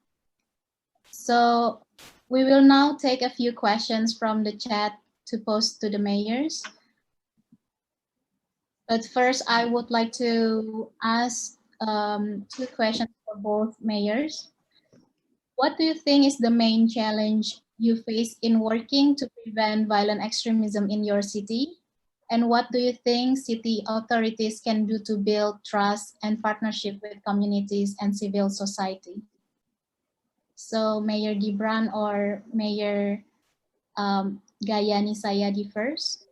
So we will now take a few questions from the chat to post to the mayors. But first, I would like to ask 2 questions for both mayors. What do you think is the main challenge you face in working to prevent violent extremism in your city? And what do you think city authorities can do to build trust and partnership with communities and civil society? So Mayor Gibran or Mayor Gayani Sayadi first.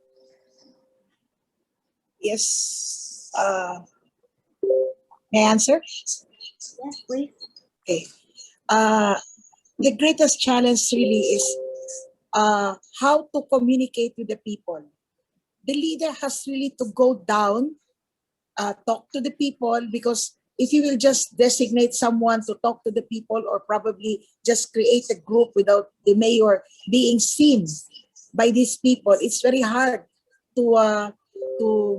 Yes. May I answer? Yes, please. Okay. The greatest challenge really is how to communicate with the people. The leader has really to go down, talk to the people, because if you will just designate someone to talk to the people or probably just create a group without the mayor being seen by these people, it's very hard to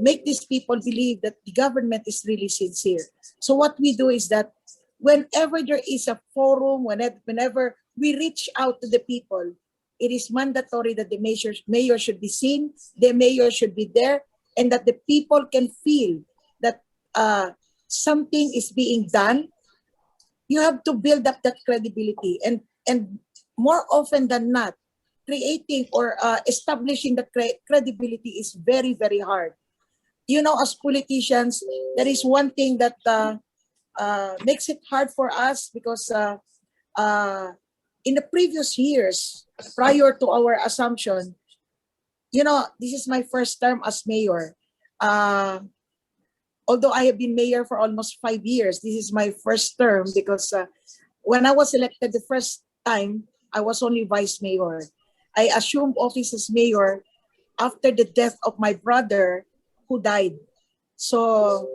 make these people believe that the government is really sincere. So what we do is that whenever there is a forum, whenever we reach out to the people, it is mandatory that the mayor should be seen, the mayor should be there, and that the people can feel that something is being done. You have to build up that credibility, and more often than not, creating or establishing the credibility is very, very hard. You know, as politicians, there is one thing that makes it hard for us, because in the previous years, prior to our assumption, you know, this is my first term as mayor. Although I have been mayor for almost 5 years, this is my first term because when I was elected the first time, I was only vice mayor. I assumed office as mayor after the death of my brother who died. So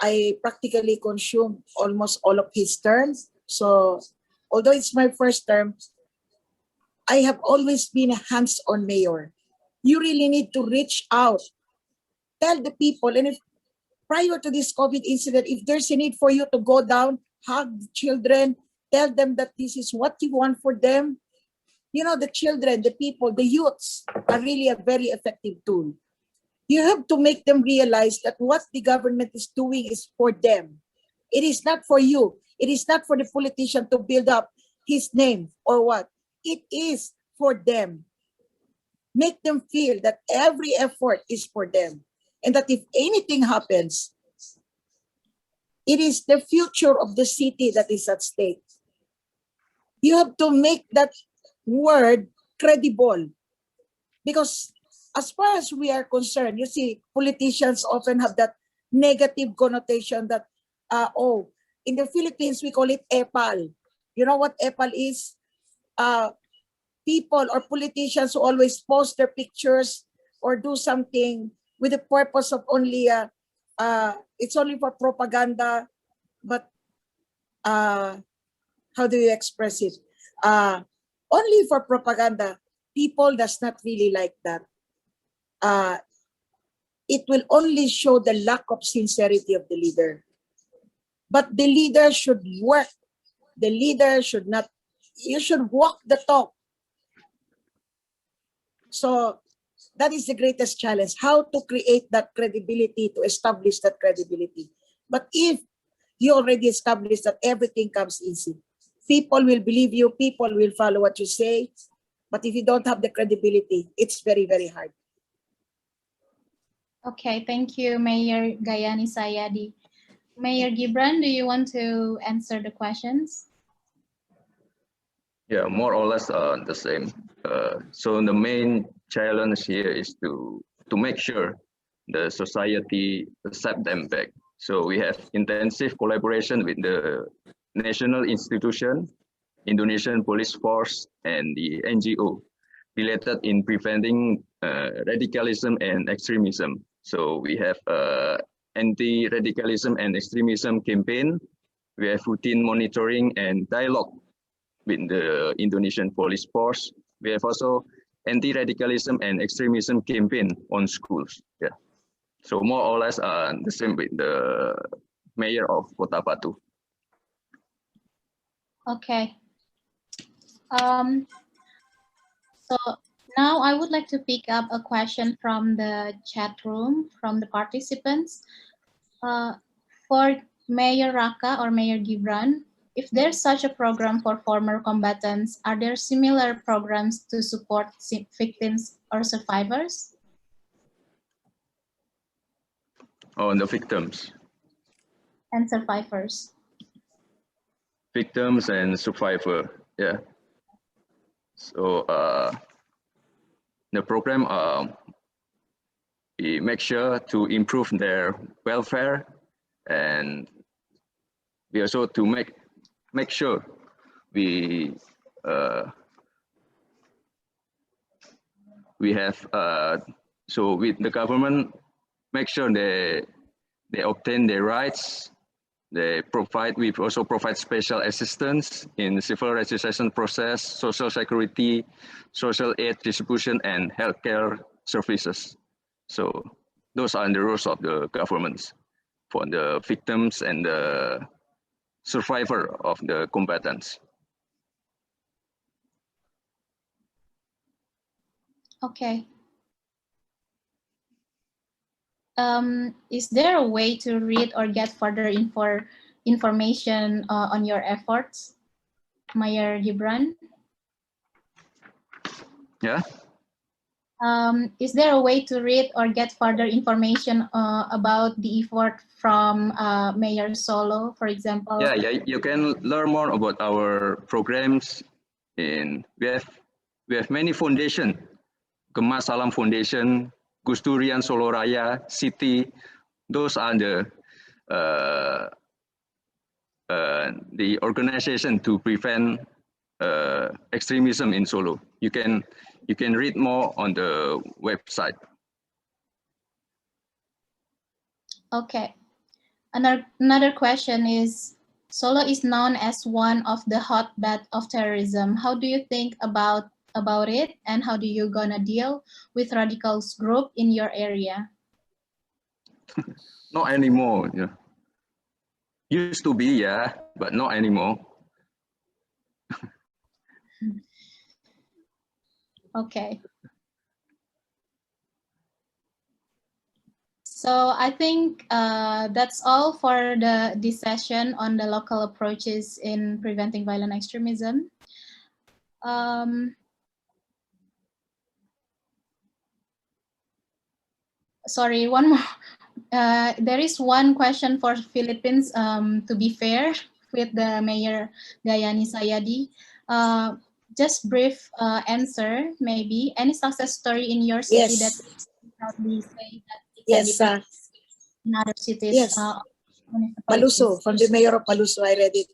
I practically consumed almost all of his terms. So although it's my first term, I have always been a hands-on mayor. You really need to reach out, tell the people, and if prior to this COVID incident, if there's a need for you to go down, hug the children, tell them that this is what you want for them. You know, the children, the people, the youths are really a very effective tool. You have to make them realize that what the government is doing is for them. It is not for you. It is not for the politician to build up his name or what. It is for them. Make them feel that every effort is for them. And that if anything happens, it is the future of the city that is at stake. You have to make that word credible. Because as far as we are concerned, you see, politicians often have that negative connotation that, in the Philippines, we call it epal. You know what epal is? People or politicians who always post their pictures or do something with the purpose of only, it's only for propaganda, but how do you express it? Only for propaganda. People does not really like that. It will only show the lack of sincerity of the leader. But the leader should work. The leader should not, you should walk the talk. So that is the greatest challenge, how to create that credibility, to establish that credibility. But if you already establish that everything comes easy, people will believe you, people will follow what you say. But if you don't have the credibility, it's very, very hard. Okay, thank you, Mayor Gayani Sayadi. Mayor Gibran, do you want to answer the questions? Yeah, more or less the same. So the main challenge here is to make sure the society accept them back. So we have intensive collaboration with the national institution, Indonesian police force, and the NGO related in preventing radicalism and extremism. So we have anti-radicalism and extremism campaign. We have routine monitoring and dialogue with the Indonesian police force. We have also anti-radicalism and extremism campaign on schools. Yeah. So more or less the same with the mayor of COTABATO. Okay. So now I would like to pick up a question from the chat room, from the participants. For Mayor Raka or Mayor Gibran, if there's such a program for former combatants, are there similar programs to support victims or survivors? On the victims. And survivors. Victims and survivor, yeah. So the program, we make sure to improve their welfare, and we also to make sure we have so with the government, make sure they obtain their rights. We also provide special assistance in civil registration process, social security, social aid distribution, and healthcare services. So those are the roles of the governments for the victims and the survivor of the combatants. Okay. Is there a way to read or get further information on your efforts, Mayor Gibran? Yeah. Is there a way to read or get further information about the effort from Mayor Solo, for example? Yeah, you can learn more about our programs. We have many foundation, Gemas Salam Foundation, Gusturian Solo Raya, City. Those are the organization to prevent extremism in Solo. You can read more on the website. Okay. Another question is, Solo is known as one of the hotbed of terrorism. How do you think about it, and how do you gonna deal with radicals group in your area? Not anymore. Yeah. Used to be, yeah, but not anymore. Okay. So I think that's all for this session on the local approaches in preventing violent extremism. Sorry, one more. There is one question for Philippines, to be fair, with the Mayor Gayani Sayadi. Just brief answer, maybe. Any success story in your city that you proudly say that it can be in other cities? Yes. Paluso, from the Mayor of Paluso, I read it.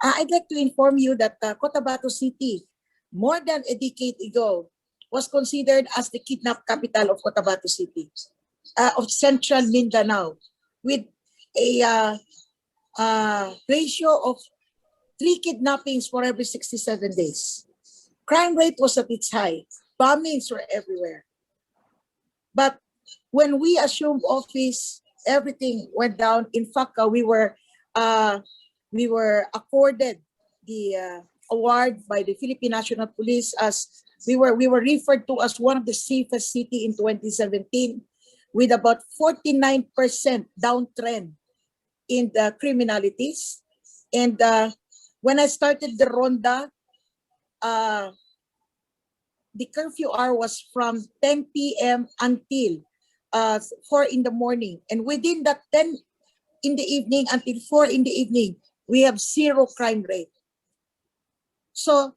I'd like to inform you that Cotabato City, more than a decade ago, was considered as the kidnap capital of Cotabato City, of central Mindanao, with a ratio of 3 kidnappings for every 67 days. Crime rate was at its high. Bombings were everywhere. But when we assumed office, everything went down. In fact, we were accorded the award by the Philippine National Police as we were referred to as one of the safest city in 2017, with about 49% downtrend in the criminalities. And when I started the Ronda, the curfew hour was from 10 p.m. until 4 in the morning. And within that 10 in the evening until 4 in the evening, we have 0 crime rate. So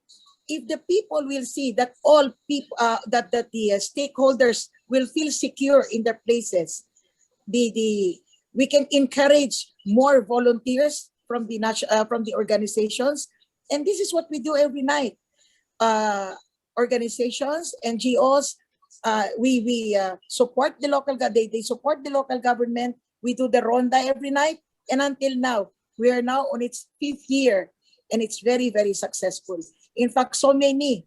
if the people will see that all people, that the stakeholders will feel secure in their places, we can encourage more volunteers from the organizations. And this is what we do every night. Organizations, NGOs, we support the local, they support the local government. We do the Ronda every night, and until now, we are now on its 5th year, and it's very, very successful. In fact, so many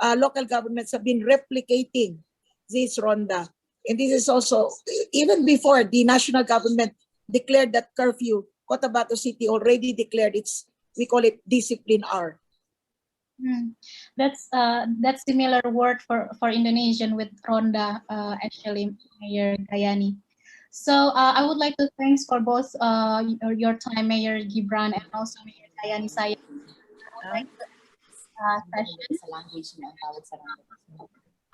local governments have been replicating this Ronda. And this is also, even before the national government declared that curfew, Cotabato City already declared its, we call it discipline hour. That's similar word for Indonesian with Ronda, actually, Mayor Gayani. So I would like to thank for both your time, Mayor Gibran, and also Mayor Gayani Sayadi.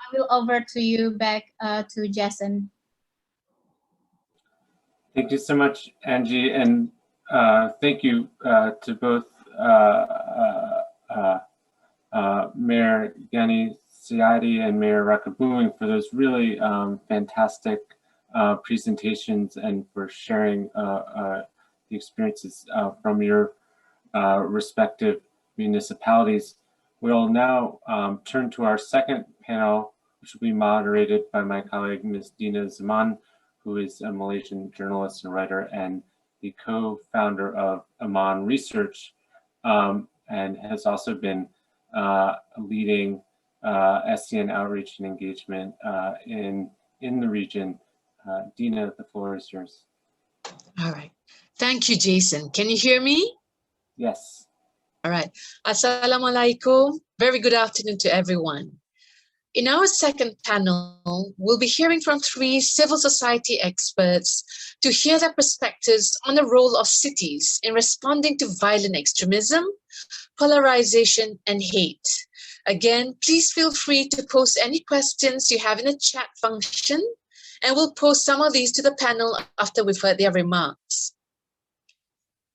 I will over to you back to Jason. Thank you so much, Angie, and thank you to both Mayor Gayani Sayadi and Mayor Rakabuing for those really fantastic presentations and for sharing the experiences from your respective municipalities. We'll now turn to our second panel, which will be moderated by my colleague, Ms. Dina Zaman, who is a Malaysian journalist and writer and the co-founder of Aman Research, and has also been leading SCN outreach and engagement in the region. Dina, the floor is yours. All right. Thank you, Jason. Can you hear me? Yes. All right. Assalamualaikum. Very good afternoon to everyone. In our second panel, we'll be hearing from 3 civil society experts to hear their perspectives on the role of cities in responding to violent extremism, polarization, and hate. Again, please feel free to post any questions you have in the chat function, and we'll post some of these to the panel after we've heard their remarks.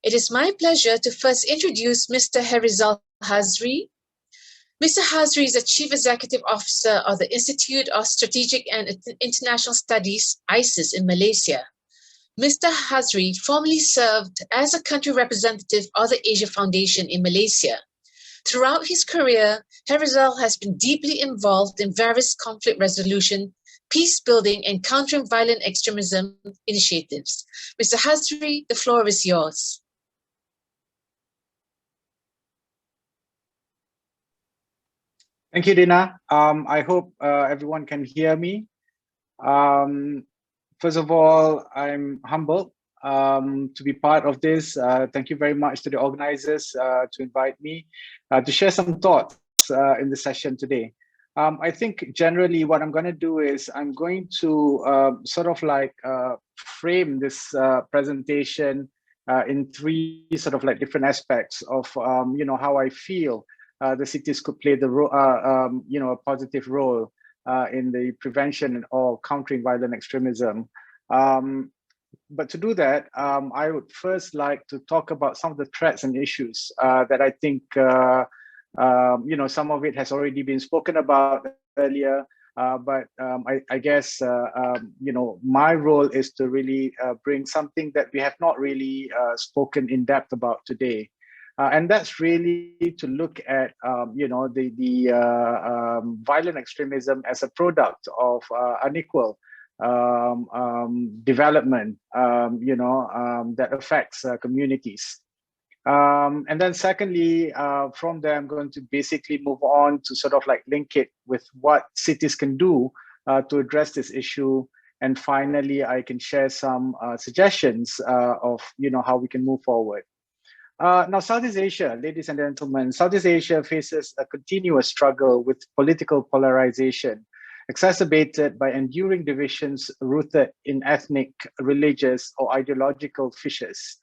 It is my pleasure to first introduce Mr. Herizal Hazri. Mr. Hazri is the Chief Executive Officer of the Institute of Strategic and International Studies, ISIS, in Malaysia. Mr. Hazri formerly served as a country representative of the Asia Foundation in Malaysia. Throughout his career, Herizal has been deeply involved in various conflict resolution, peace building, and countering violent extremism initiatives. Mr. Hazri, the floor is yours. Thank you, Dina. I hope everyone can hear me. First of all, I'm humbled to be part of this. Thank you very much to the organizers to invite me to share some thoughts in the session today. I think generally what I'm going to do is I'm going to sort of like frame this presentation in three sort of like different aspects of how I feel the cities could play the role, a positive role in the prevention or countering violent extremism. But to do that, I would first like to talk about some of the threats and issues that I think, some of it has already been spoken about earlier. But I guess, my role is to really bring something that we have not really spoken in depth about today. And that's really to look at, the violent extremism as a product of unequal development, that affects communities. And then secondly, from there, I'm going to basically move on to sort of like link it with what cities can do to address this issue. And finally, I can share some suggestions of, how we can move forward. Now, Southeast Asia, ladies and gentlemen, Southeast Asia faces a continuous struggle with political polarization, exacerbated by enduring divisions rooted in ethnic, religious, or ideological fissures.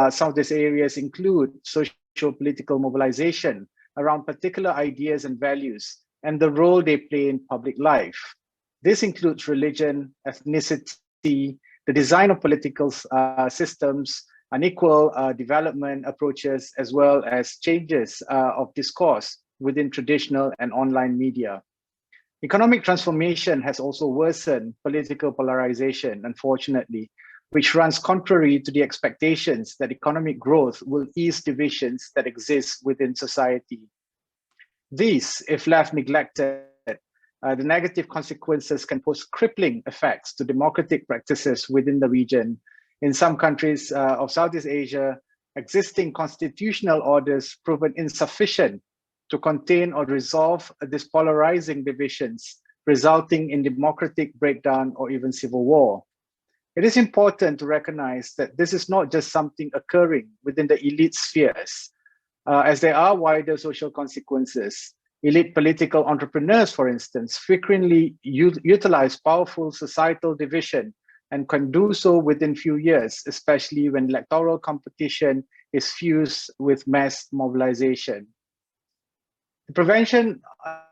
Some of these areas include socio-political mobilization around particular ideas and values and the role they play in public life. This includes religion, ethnicity, the design of political systems, unequal development approaches, as well as changes of discourse within traditional and online media. Economic transformation has also worsened political polarization, unfortunately, which runs contrary to the expectations that economic growth will ease divisions that exist within society. These, if left neglected, the negative consequences can pose crippling effects to democratic practices within the region. In some countries of Southeast Asia, existing constitutional orders proven insufficient to contain or resolve these polarizing divisions, resulting in democratic breakdown or even civil war. It is important to recognize that this is not just something occurring within the elite spheres, as there are wider social consequences. Elite political entrepreneurs, for instance, frequently utilize powerful societal division and can do so within few years, especially when electoral competition is fused with mass mobilization. The prevention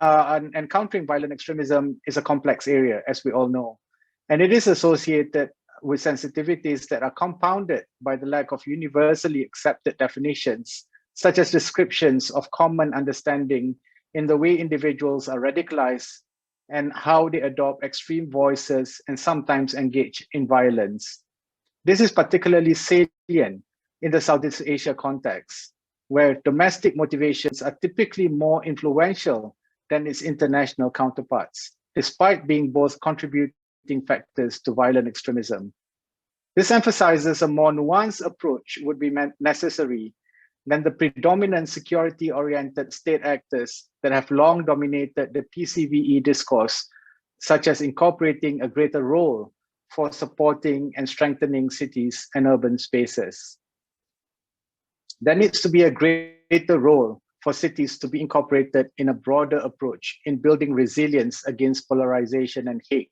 and countering violent extremism is a complex area, as we all know, and it is associated with sensitivities that are compounded by the lack of universally accepted definitions, such as descriptions of common understanding in the way individuals are radicalized and how they adopt extreme voices and sometimes engage in violence. This is particularly salient in the Southeast Asia context, where domestic motivations are typically more influential than its international counterparts, despite being both contributing factors to violent extremism. This emphasizes a more nuanced approach would be necessary than the predominant security-oriented state actors that have long dominated the PCVE discourse, such as incorporating a greater role for supporting and strengthening cities and urban spaces. There needs to be a greater role for cities to be incorporated in a broader approach in building resilience against polarization and hate,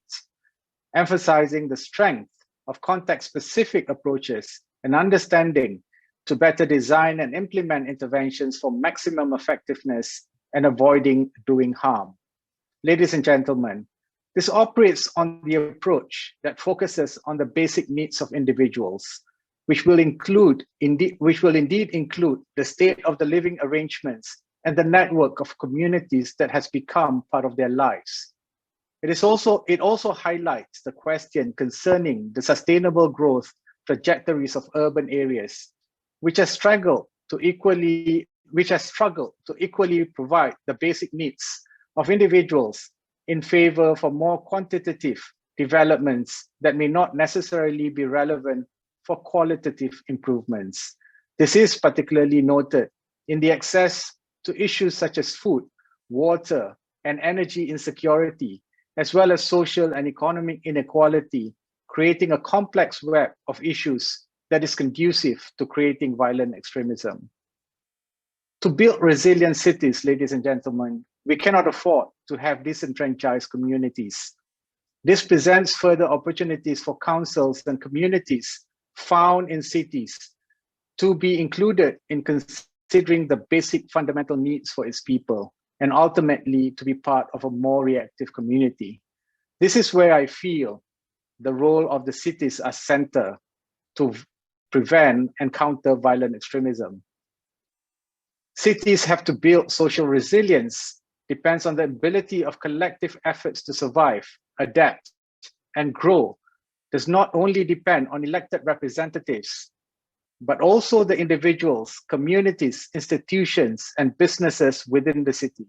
emphasizing the strength of context-specific approaches and understanding to better design and implement interventions for maximum effectiveness and avoiding doing harm. Ladies and gentlemen, this operates on the approach that focuses on the basic needs of individuals, which will indeed include the state of the living arrangements and the network of communities that has become part of their lives. It also highlights the question concerning the sustainable growth trajectories of urban areas, which has struggled to equally provide the basic needs of individuals in favor for more quantitative developments that may not necessarily be relevant for qualitative improvements. This is particularly noted in the access to issues such as food, water, and energy insecurity, as well as social and economic inequality, creating a complex web of issues that is conducive to creating violent extremism. To build resilient cities, ladies and gentlemen, we cannot afford to have disenfranchised communities. This presents further opportunities for councils and communities found in cities to be included in considering the basic fundamental needs for its people, and ultimately to be part of a more reactive community. This is where I feel the role of the cities as center to prevent and counter violent extremism. Cities have to build social resilience depends on the ability of collective efforts to survive, adapt, and grow. Does not only depend on elected representatives, but also the individuals, communities, institutions, and businesses within the city.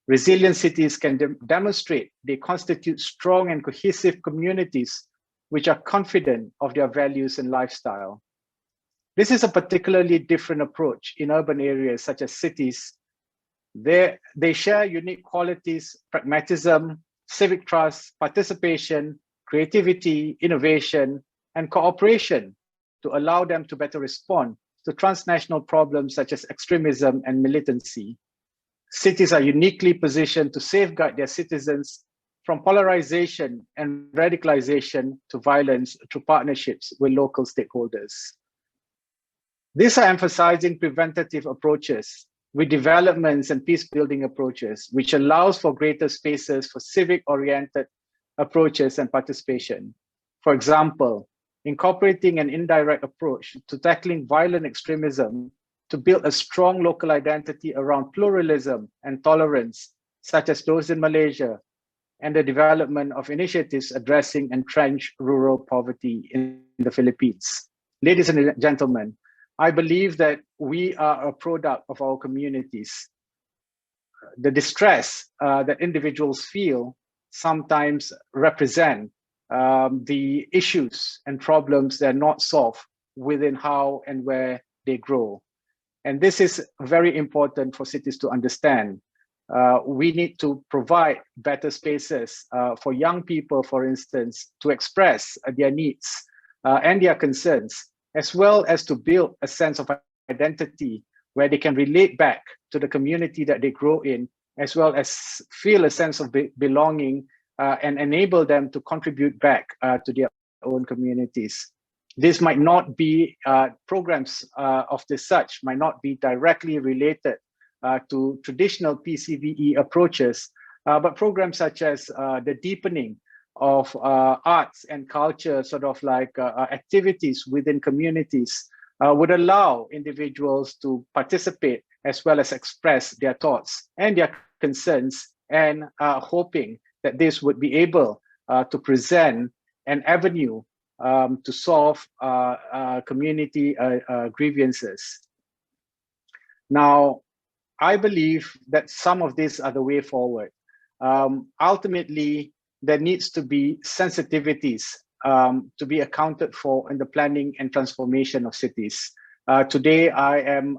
Resilient cities can demonstrate they constitute strong and cohesive communities which are confident of their values and lifestyle. This is a particularly different approach in urban areas such as cities. They share unique qualities: pragmatism, civic trust, participation, creativity, innovation, and cooperation to allow them to better respond to transnational problems such as extremism and militancy. Cities are uniquely positioned to safeguard their citizens from polarization and radicalization to violence through partnerships with local stakeholders. These are emphasizing preventative approaches with developments and peace-building approaches, which allows for greater spaces for civic-oriented approaches and participation. For example, incorporating an indirect approach to tackling violent extremism to build a strong local identity around pluralism and tolerance, such as those in Malaysia, and the development of initiatives addressing entrenched rural poverty in the Philippines. Ladies and gentlemen, I believe that we are a product of our communities. The distress that individuals feel sometimes represent the issues and problems that are not solved within how and where they grow. And this is very important for cities to understand. We need to provide better spaces for young people, for instance, to express their needs and their concerns, as well as to build a sense of identity where they can relate back to the community that they grow in, as well as feel a sense of belonging and enable them to contribute back to their own communities. This might not be programs of this such, might not be directly related to traditional PCVE approaches, but programs such as the deepening of arts and culture, sort of like activities within communities, would allow individuals to participate as well as express their thoughts and their concerns, and hoping that this would be able to present an avenue to solve community grievances. Now, I believe that some of these are the way forward. Ultimately, there needs to be sensitivities to be accounted for in the planning and transformation of cities. Today, I am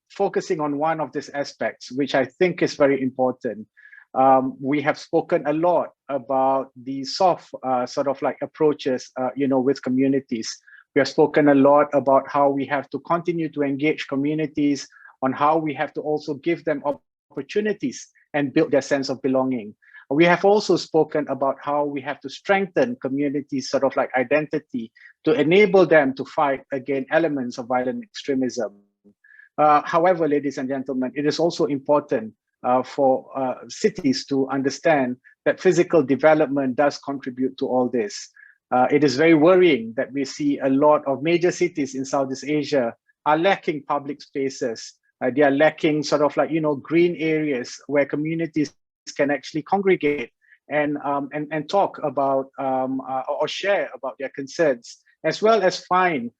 focusing on one of these aspects, which I think is very important. We have spoken a lot about the soft sort of like approaches, with communities. We have spoken a lot about how we have to continue to engage communities, on how we have to also give them opportunities and build their sense of belonging. We have also spoken about how we have to strengthen communities' sort of like identity to enable them to fight against elements of violent extremism. However, ladies and gentlemen, it is also important for cities to understand that physical development does contribute to all this. It is very worrying that we see a lot of major cities in Southeast Asia are lacking public spaces. They are lacking sort of like, green areas where communities can actually congregate and talk about or share about their concerns, as well as find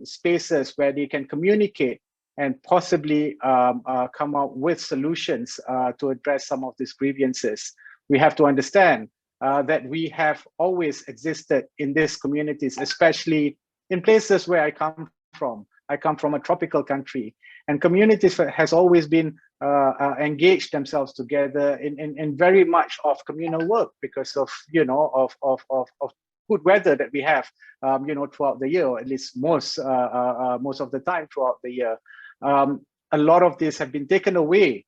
spaces where they can communicate and possibly come up with solutions to address some of these grievances. We have to understand that we have always existed in these communities, especially in places where I come from. I come from a tropical country, and communities has always been engaged themselves together in very much of communal work because of of good weather that we have throughout the year, or at least most of the time throughout the year. A lot of this have been taken away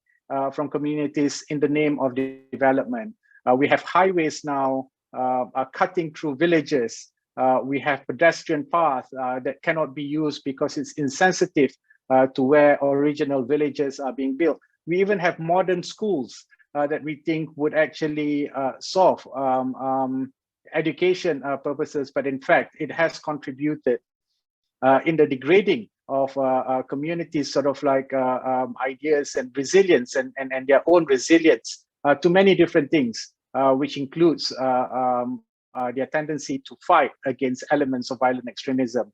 from communities in the name of development. We have highways now cutting through villages. We have pedestrian paths that cannot be used because it's insensitive to where original villages are being built. We even have modern schools that we think would actually solve education purposes, but in fact, it has contributed in the degrading of communities' sort of like ideas and resilience and their own resilience to many different things, which includes their tendency to fight against elements of violent extremism.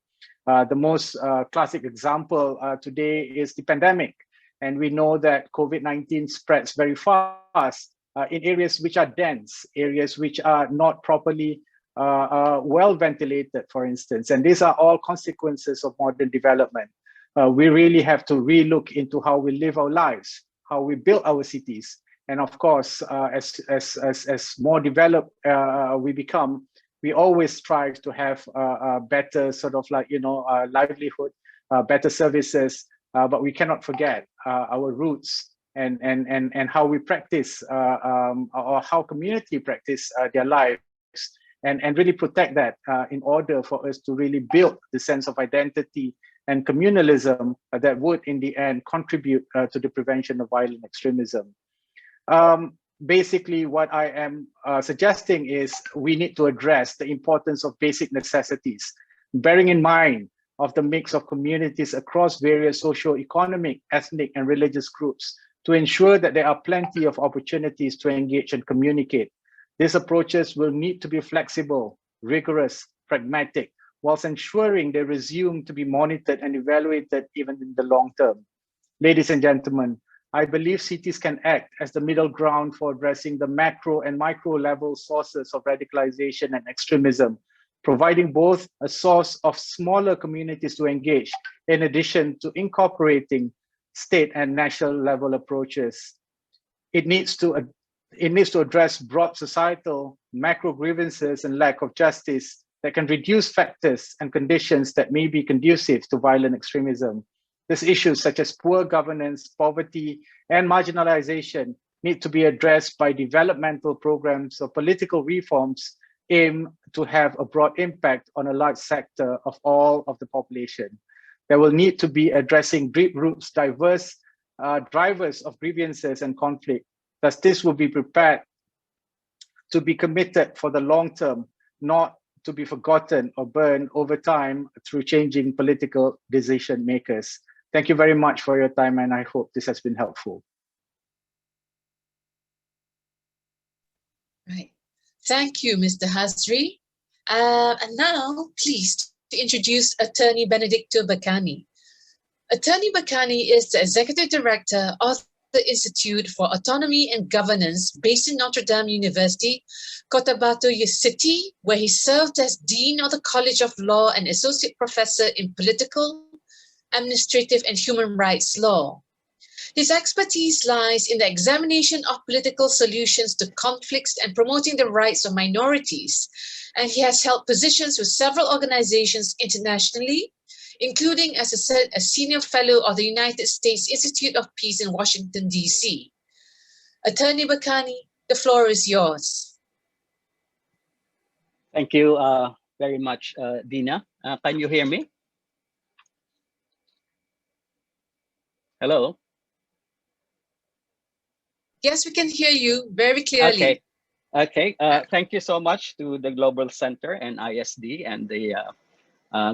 The most classic example today is the pandemic. And we know that COVID-19 spreads very fast in areas which are dense, areas which are not properly well ventilated, for instance. And these are all consequences of modern development. We really have to relook into how we live our lives, how we build our cities. And of course, as more developed we become, we always strive to have a better sort of like, livelihood, better services, but we cannot forget our roots and how we practice or how community practice their lives and really protect that in order for us to really build the sense of identity and communalism that would in the end contribute to the prevention of violent extremism. Basically, what I am suggesting is we need to address the importance of basic necessities, bearing in mind of the mix of communities across various socio-economic, ethnic, and religious groups to ensure that there are plenty of opportunities to engage and communicate. These approaches will need to be flexible, rigorous, pragmatic, whilst ensuring they resume to be monitored and evaluated even in the long term. Ladies and gentlemen, I believe cities can act as the middle ground for addressing the macro and micro level sources of radicalization and extremism, providing both a source of smaller communities to engage, in addition to incorporating state and national level approaches. It needs to address broad societal macro grievances and lack of justice that can reduce factors and conditions that may be conducive to violent extremism. These issues such as poor governance, poverty, and marginalization need to be addressed by developmental programs or political reforms aimed to have a broad impact on a large sector of all of the population. There will need to be addressing deep roots, diverse drivers of grievances and conflict. Thus, this will be prepared to be committed for the long term, not to be forgotten or burned over time through changing political decision makers. Thank you very much for your time, and I hope this has been helpful. Right. Thank you, Mr. Hazri. And now, pleased to introduce Attorney Benedicto Bacani. Attorney Bacani is the Executive Director of the Institute for Autonomy and Governance based in Notre Dame University, Cotabato City, where he served as Dean of the College of Law and Associate Professor in Political, Administrative and Human Rights Law. His expertise lies in the examination of political solutions to conflicts and promoting the rights of minorities, and he has held positions with several organizations internationally, including as a senior fellow of the United States Institute of Peace in Washington, D.C. Attorney Bacani, the floor is yours. Thank you very much, Dina. Can you hear me? Hello? Yes, we can hear you very clearly. Okay. Thank you so much to the Global Center and ISD and the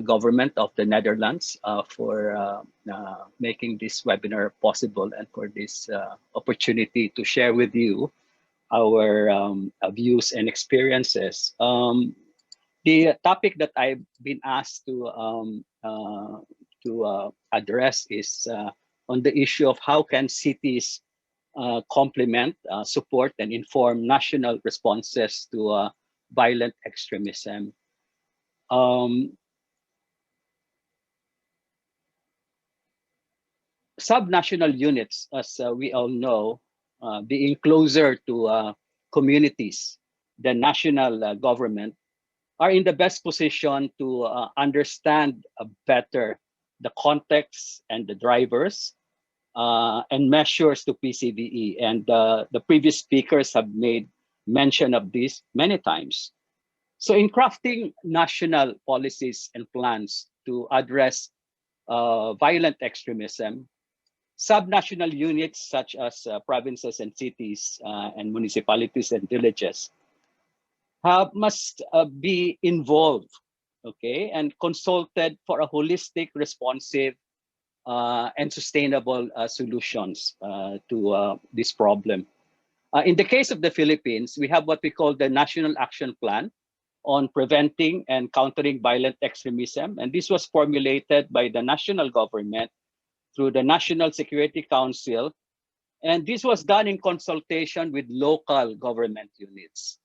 government of the Netherlands for making this webinar possible and for this opportunity to share with you our views and experiences. The topic that I've been asked to address is on the issue of how can cities complement, support, and inform national responses to violent extremism. Subnational units, as we all know, being closer to communities than national government, are in the best position to understand better the context and the drivers and measures to PCVE. And the previous speakers have made mention of this many times. So in crafting national policies and plans to address violent extremism, subnational units such as provinces and cities and municipalities and villages must be involved, okay, and consulted for a holistic, responsive, and sustainable solutions to this problem. In the case of the Philippines, we have what we call the National Action Plan on Preventing and Countering Violent Extremism. And this was formulated by the national government through the National Security Council. And this was done in consultation with local government units.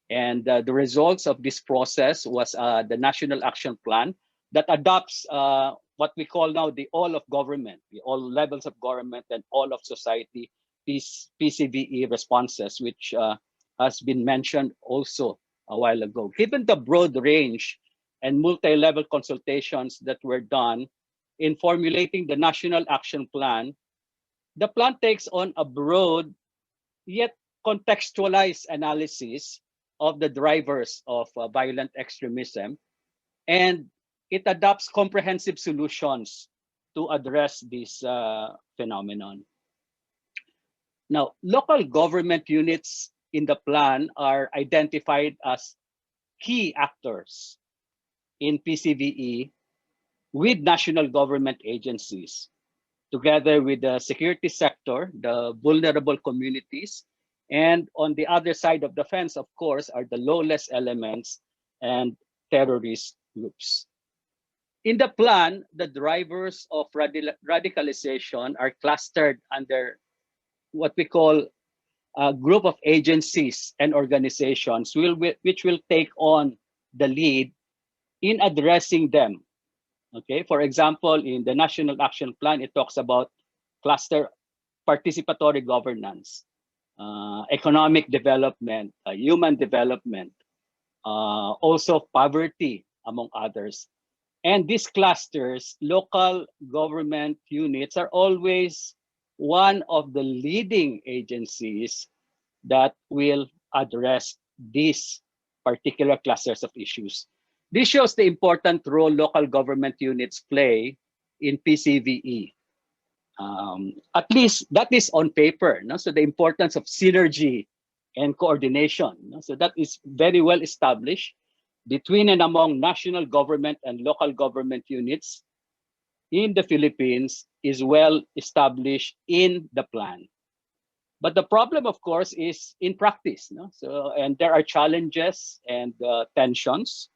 And the results of this process was the National Action Plan that adopts what we call now the all of government, the all levels of government and all of society PCVE responses, which has been mentioned also a while ago. Given the broad range and multi-level consultations that were done in formulating the National Action Plan, the plan takes on a broad yet contextualized analysis of the drivers of violent extremism, and it adopts comprehensive solutions to address this phenomenon. Now, local government units in the plan are identified as key actors in PCVE with national government agencies, together with the security sector, the vulnerable communities, and on the other side of the fence, of course, are the lawless elements and terrorist groups. In the plan, the drivers of radicalization are clustered under what we call a group of agencies and organizations which will take on the lead in addressing them. Okay, for example, in the National Action Plan, it talks about cluster participatory governance, economic development, human development, also poverty, among others. And these clusters, local government units, are always one of the leading agencies that will address these particular clusters of issues. This shows the important role local government units play in PCVE. At least that is on paper. No? So the importance of synergy and coordination. No? So that is very well established between and among national government and local government units in the Philippines is well established in the plan. But the problem, of course, is in practice. No? So, and there are challenges and tensions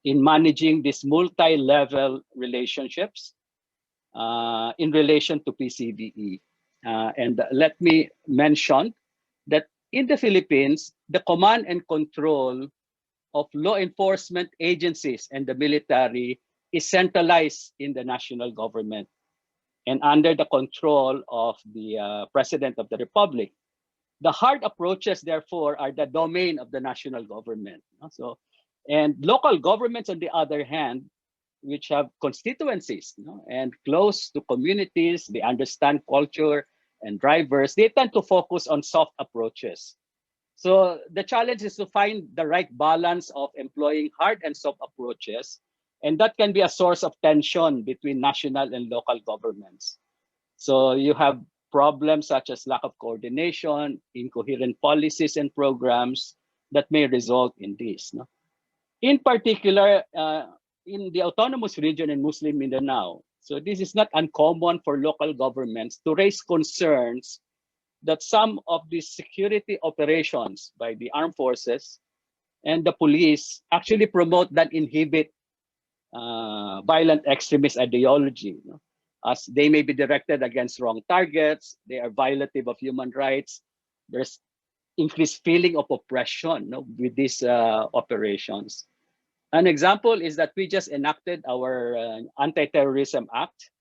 in managing these multi-level relationships in relation to PCVE. And let me mention that in the Philippines, the command and control of law enforcement agencies and the military is centralized in the national government and under the control of the President of the Republic. The hard approaches, therefore, are the domain of the national government. So, and local governments, on the other hand, which have constituencies and close to communities, they understand culture and drivers, they tend to focus on soft approaches. So the challenge is to find the right balance of employing hard and soft approaches, and that can be a source of tension between national and local governments. So you have problems such as lack of coordination, incoherent policies and programs that may result in this. No? In particular, in the autonomous region in Muslim Mindanao, so this is not uncommon for local governments to raise concerns that some of the security operations by the armed forces and the police actually promote that inhibit violent extremist ideology, you know, as they may be directed against wrong targets, they are violative of human rights, there's increased feeling of oppression, you know, with these operations. An example is that we just enacted our Anti-Terrorism Act,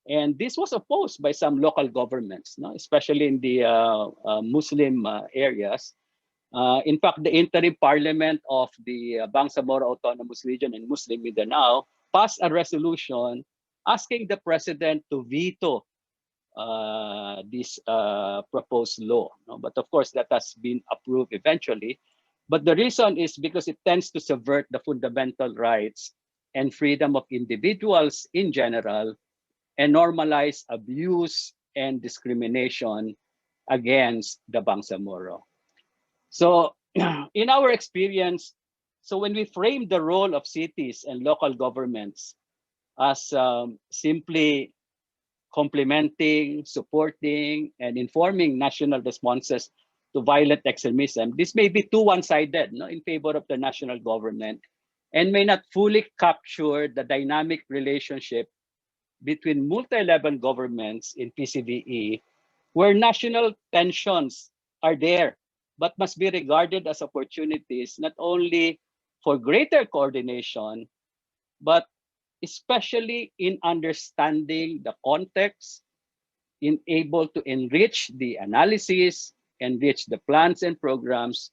and this was opposed by some local governments, no? Especially in the Muslim areas. In fact, the interim parliament of the Bangsamoro Autonomous Region in Muslim Mindanao passed a resolution asking the president to veto this proposed law. No? But of course, that has been approved eventually. But the reason is because it tends to subvert the fundamental rights and freedom of individuals in general and normalize abuse and discrimination against the Bangsamoro. So in our experience, so when we frame the role of cities and local governments as simply complementing, supporting, and informing national responses to violent extremism, this may be too one-sided, no, in favor of the national government and may not fully capture the dynamic relationship between multi-level governments in PCVE, where national tensions are there, but must be regarded as opportunities not only for greater coordination, but especially in understanding the context, in able to enrich the analysis, enrich the plans and programs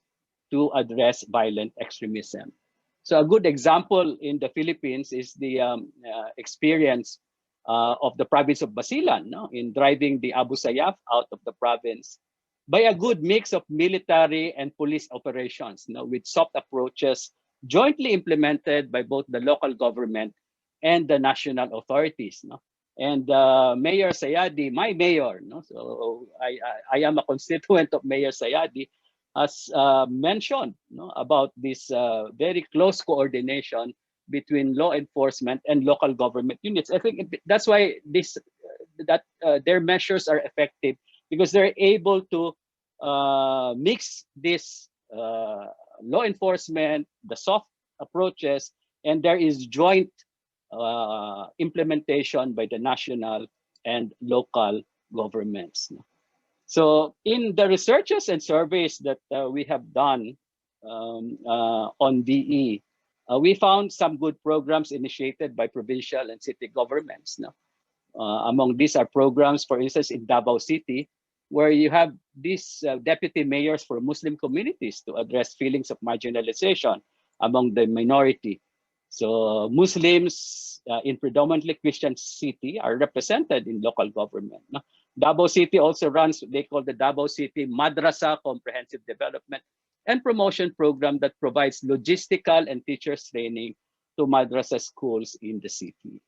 to address violent extremism. So a good example in the Philippines is the experience of the province of Basilan, no? In driving the Abu Sayyaf out of the province by a good mix of military and police operations, no? With soft approaches jointly implemented by both the local government and the national authorities. No? And Mayor Sayadi, my mayor, no? So I am a constituent of Mayor Sayadi, has mentioned, no, about this very close coordination between law enforcement and local government units. I think that's why their measures are effective, because they're able to mix this law enforcement, the soft approaches, and there is joint implementation by the national and local governments. So in the researches and surveys that we have done on VE, we found some good programs initiated by provincial and city governments. No? Among these are programs, for instance, in Davao City, where you have these deputy mayors for Muslim communities to address feelings of marginalization among the minority. So Muslims in predominantly Christian city are represented in local government. No? Davao City also runs what they call the Davao City Madrasa Comprehensive Development and Promotion Program that provides logistical and teachers training to madrasa schools in the city.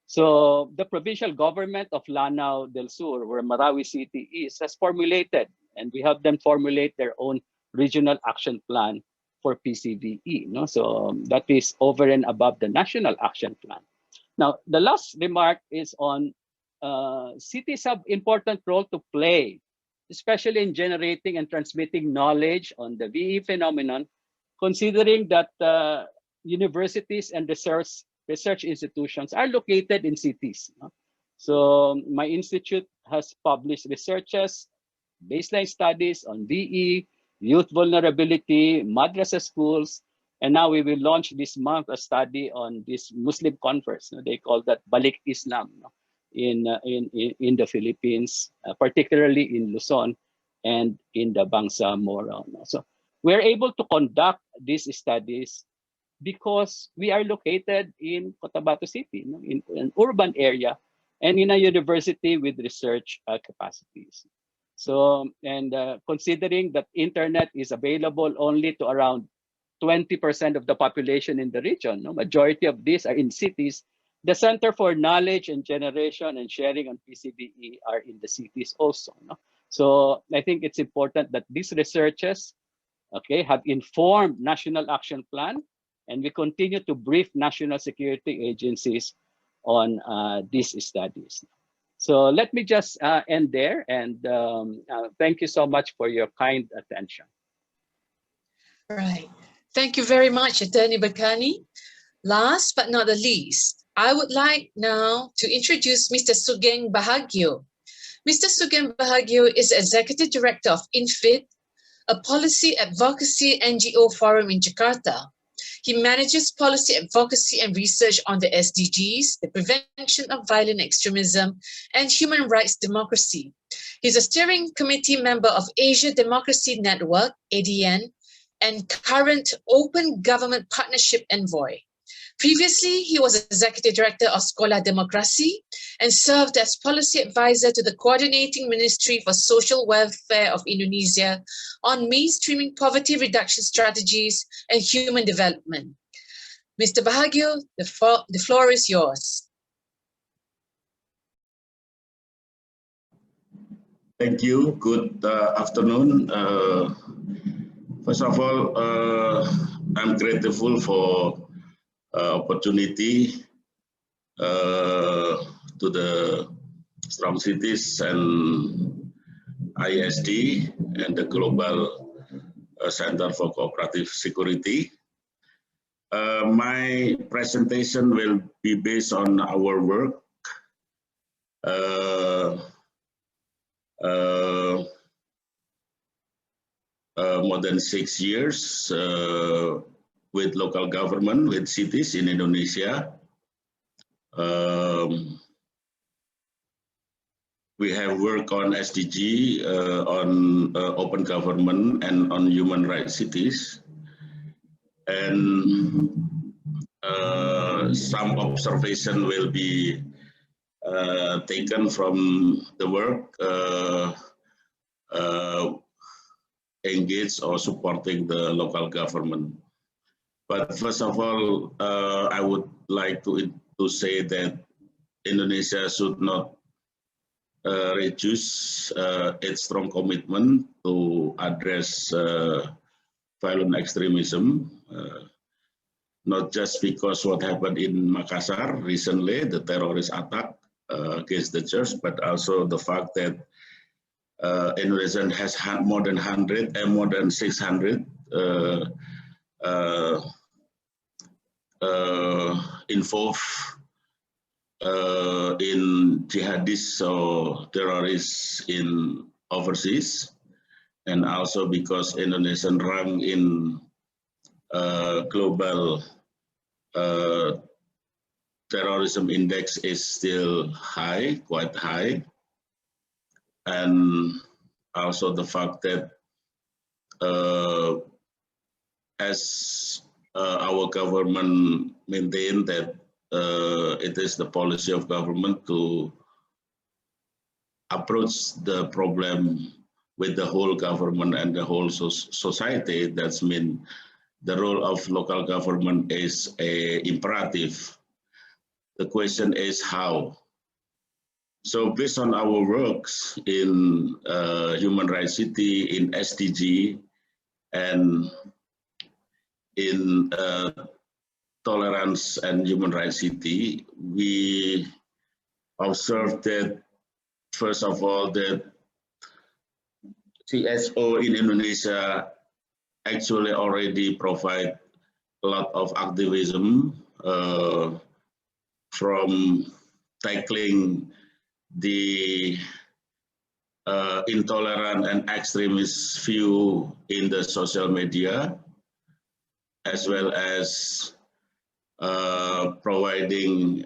So the provincial government of Lanao del Sur, where Marawi City is, has formulated, and we have them formulate their own regional action plan for PCVE. No? So that is over and above the national action plan. Now, the last remark is on cities have important role to play, especially in generating and transmitting knowledge on the VE phenomenon, considering that universities and research institutions are located in cities. No? So my institute has published researches, baseline studies on VE, youth vulnerability, madrasa schools, and now we will launch this month a study on this Muslim converts. No? They call that Balik Islam, no? in the Philippines, particularly in Luzon and in the Bangsamoro. No? So we're able to conduct these studies because we are located in Cotabato City, no? In an urban area and in a university with research capacities. So, and considering that internet is available only to around 20% of the population in the region, no? Majority of these are in cities, the Center for Knowledge and Generation and Sharing on PCBE are in the cities also. No? So I think it's important that these researches, okay, have informed National Action Plan, and we continue to brief national security agencies on these studies. So let me just end there, and thank you so much for your kind attention. Right. Thank you very much, Attorney Bakani. Last but not the least, I would like now to introduce Mr. Sugeng Bahagia. Mr. Sugeng Bahagia is Executive Director of INFIT, a policy advocacy NGO forum in Jakarta. He manages policy advocacy and research on the SDGs, the prevention of violent extremism, and human rights democracy. He's a steering committee member of Asia Democracy Network, ADN, and current Open Government Partnership Envoy. Previously, he was Executive Director of Sekolah Demokrasi and served as Policy Advisor to the Coordinating Ministry for Social Welfare of Indonesia on mainstreaming poverty reduction strategies and human development. Mr. Bahagia, the floor is yours. Thank you. Good afternoon. First of all, I'm grateful for opportunity to the Strong Cities and ISD and the Global Center for Cooperative Security. My presentation will be based on our work more than 6 years with local government, with cities in Indonesia. We have worked on SDG, on open government, and on human rights cities. And some observation will be taken from the work engaged or supporting the local government. But first of all, I would like to say that Indonesia should not reduce its strong commitment to address violent extremism, not just because what happened in Makassar recently, the terrorist attack against the church, but also the fact that Indonesia has had more than 600 involved in jihadists or terrorists in overseas, and also because Indonesian rank in global terrorism index is still high, quite high, and also the fact that as our government maintained that it is the policy of government to approach the problem with the whole government and the whole society. That's mean the role of local government is a imperative. The question is how. So based on our works in Human Rights City, in SDG, and in Tolerance and Human Rights City, we observed that, first of all, that CSO in Indonesia actually already provide a lot of activism from tackling the intolerant and extremist view in the social media, as well as providing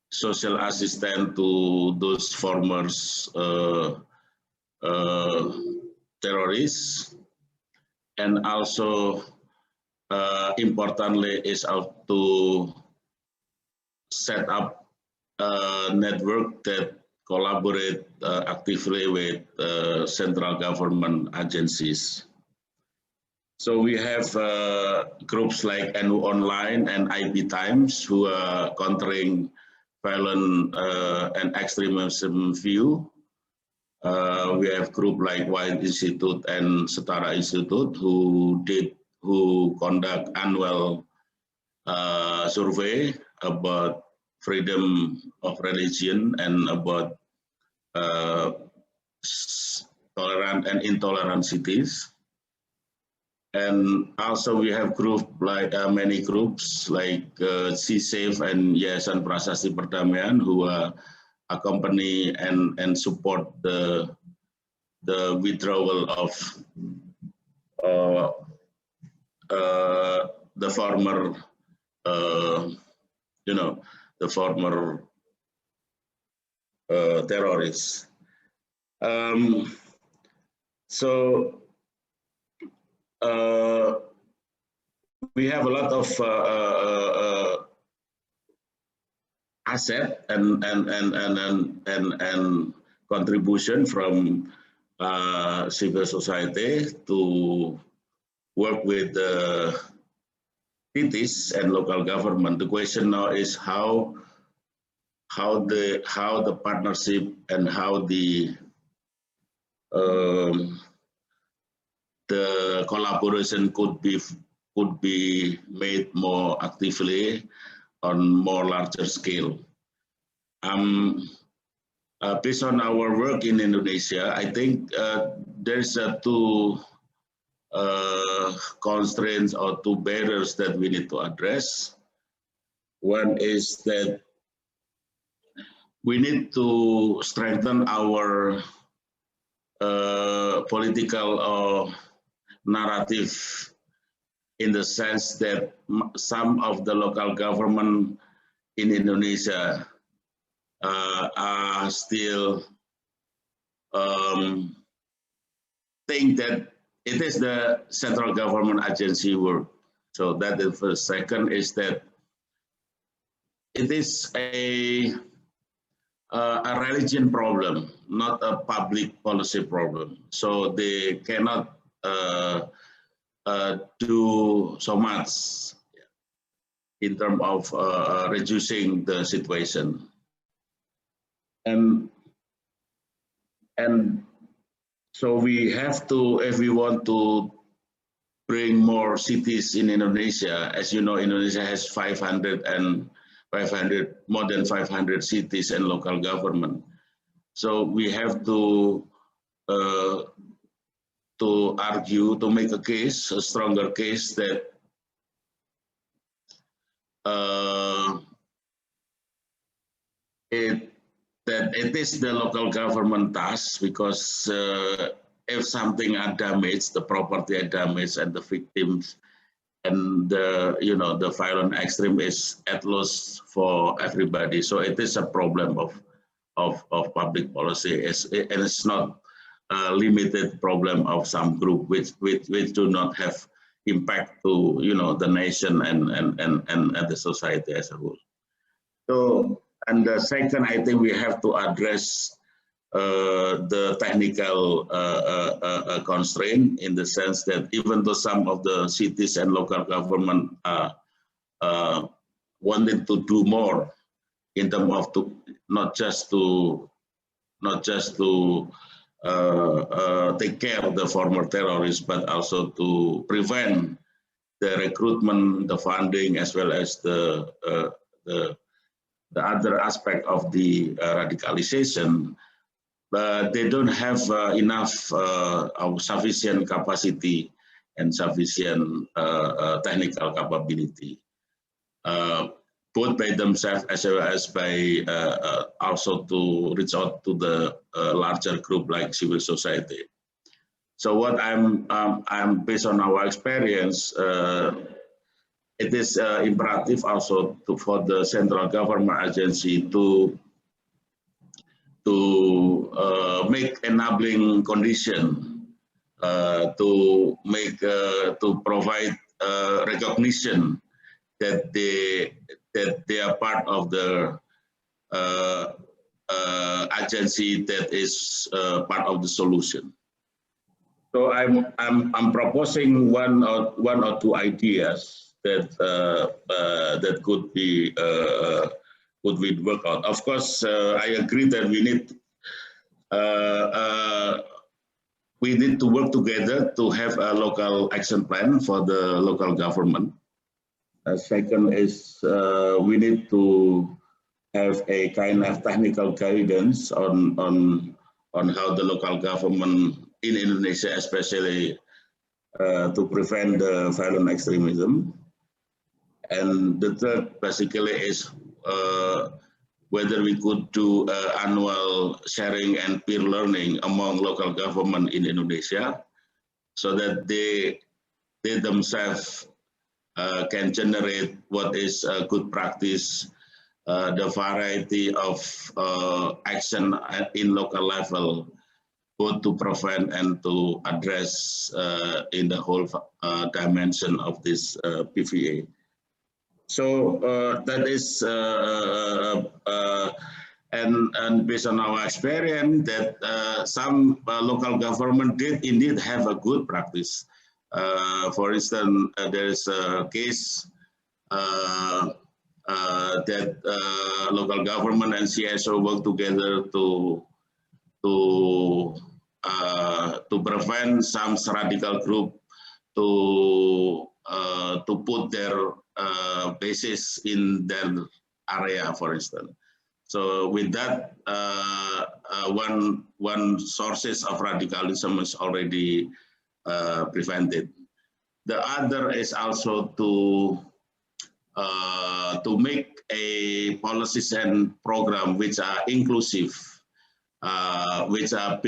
social assistance to those former terrorists, and also importantly is out to set up a network that collaborate actively with central government agencies. So we have groups like NU Online and IP Times who are countering violent and extremism view. We have group like White Institute and Setara Institute who conduct annual survey about freedom of religion and about tolerant and intolerant cities. And also we have group like many groups like C-Safe and Yayasan Prasasti Perdamaian who accompany and support the withdrawal of the former the former terrorists. So we have a lot of asset and contribution from civil society to work with the cities and local government. The question now is how the partnership and how the collaboration could be made more actively on more larger scale. Based on our work in Indonesia, I think there's two constraints or two barriers that we need to address. One is that we need to strengthen our political narrative in the sense that some of the local government in Indonesia are still think that it is the central government agency work. So that is the first. Second is that it is a religion problem, not a public policy problem. So they cannot do so much in terms of reducing the situation. And so we have to, if we want to bring more cities in Indonesia, as you know, Indonesia has more than 500 cities and local government. So we have to argue, to make a case, a stronger case that it is the local government task, because if something are damaged, the property are damaged, and the victims and the violent extreme is at loss for everybody. So it is a problem of public policy, and it's not a limited problem of some group which do not have impact to the nation and the society as a whole. So, and the second, I think we have to address the technical constraint, in the sense that even though some of the cities and local government wanted to do more in terms of not just to take care of the former terrorists, but also to prevent the recruitment, the funding, as well as the other aspect of the radicalization. But they don't have enough sufficient capacity and sufficient technical capability, both by themselves as well as by also to reach out to the larger group like civil society. So what I'm based on our experience, it is imperative also for the central government agency to make enabling condition, to provide recognition that they are part of the agency that is part of the solution. So I'm proposing one or two ideas that that could be worked out. Of course, I agree that we need to work together to have a local action plan for the local government. Second is we need to have a kind of technical guidance on how the local government in Indonesia, especially to prevent the violent extremism. And the third basically is whether we could do annual sharing and peer learning among local government in Indonesia, so that they themselves can generate what is a good practice, the variety of action in local level, both to prevent and to address in the whole dimension of this PVA. So that is, and based on our experience, that some local government did indeed have a good practice. For instance, there is a case that local government and CSO work together to prevent some radical group to put their bases in their area, for instance. So with that, one sources of radicalism is already prevented. The other is also to make a policies and program which are inclusive, which are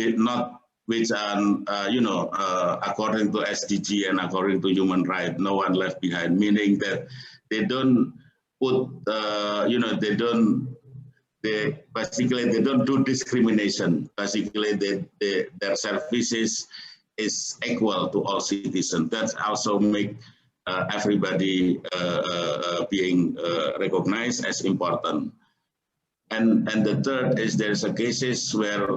according to SDG and according to human rights, no one left behind. Meaning that they don't put, they don't do discrimination. Basically, their services is equal to all citizens. That also make everybody being recognized as important. And the third is there's a cases where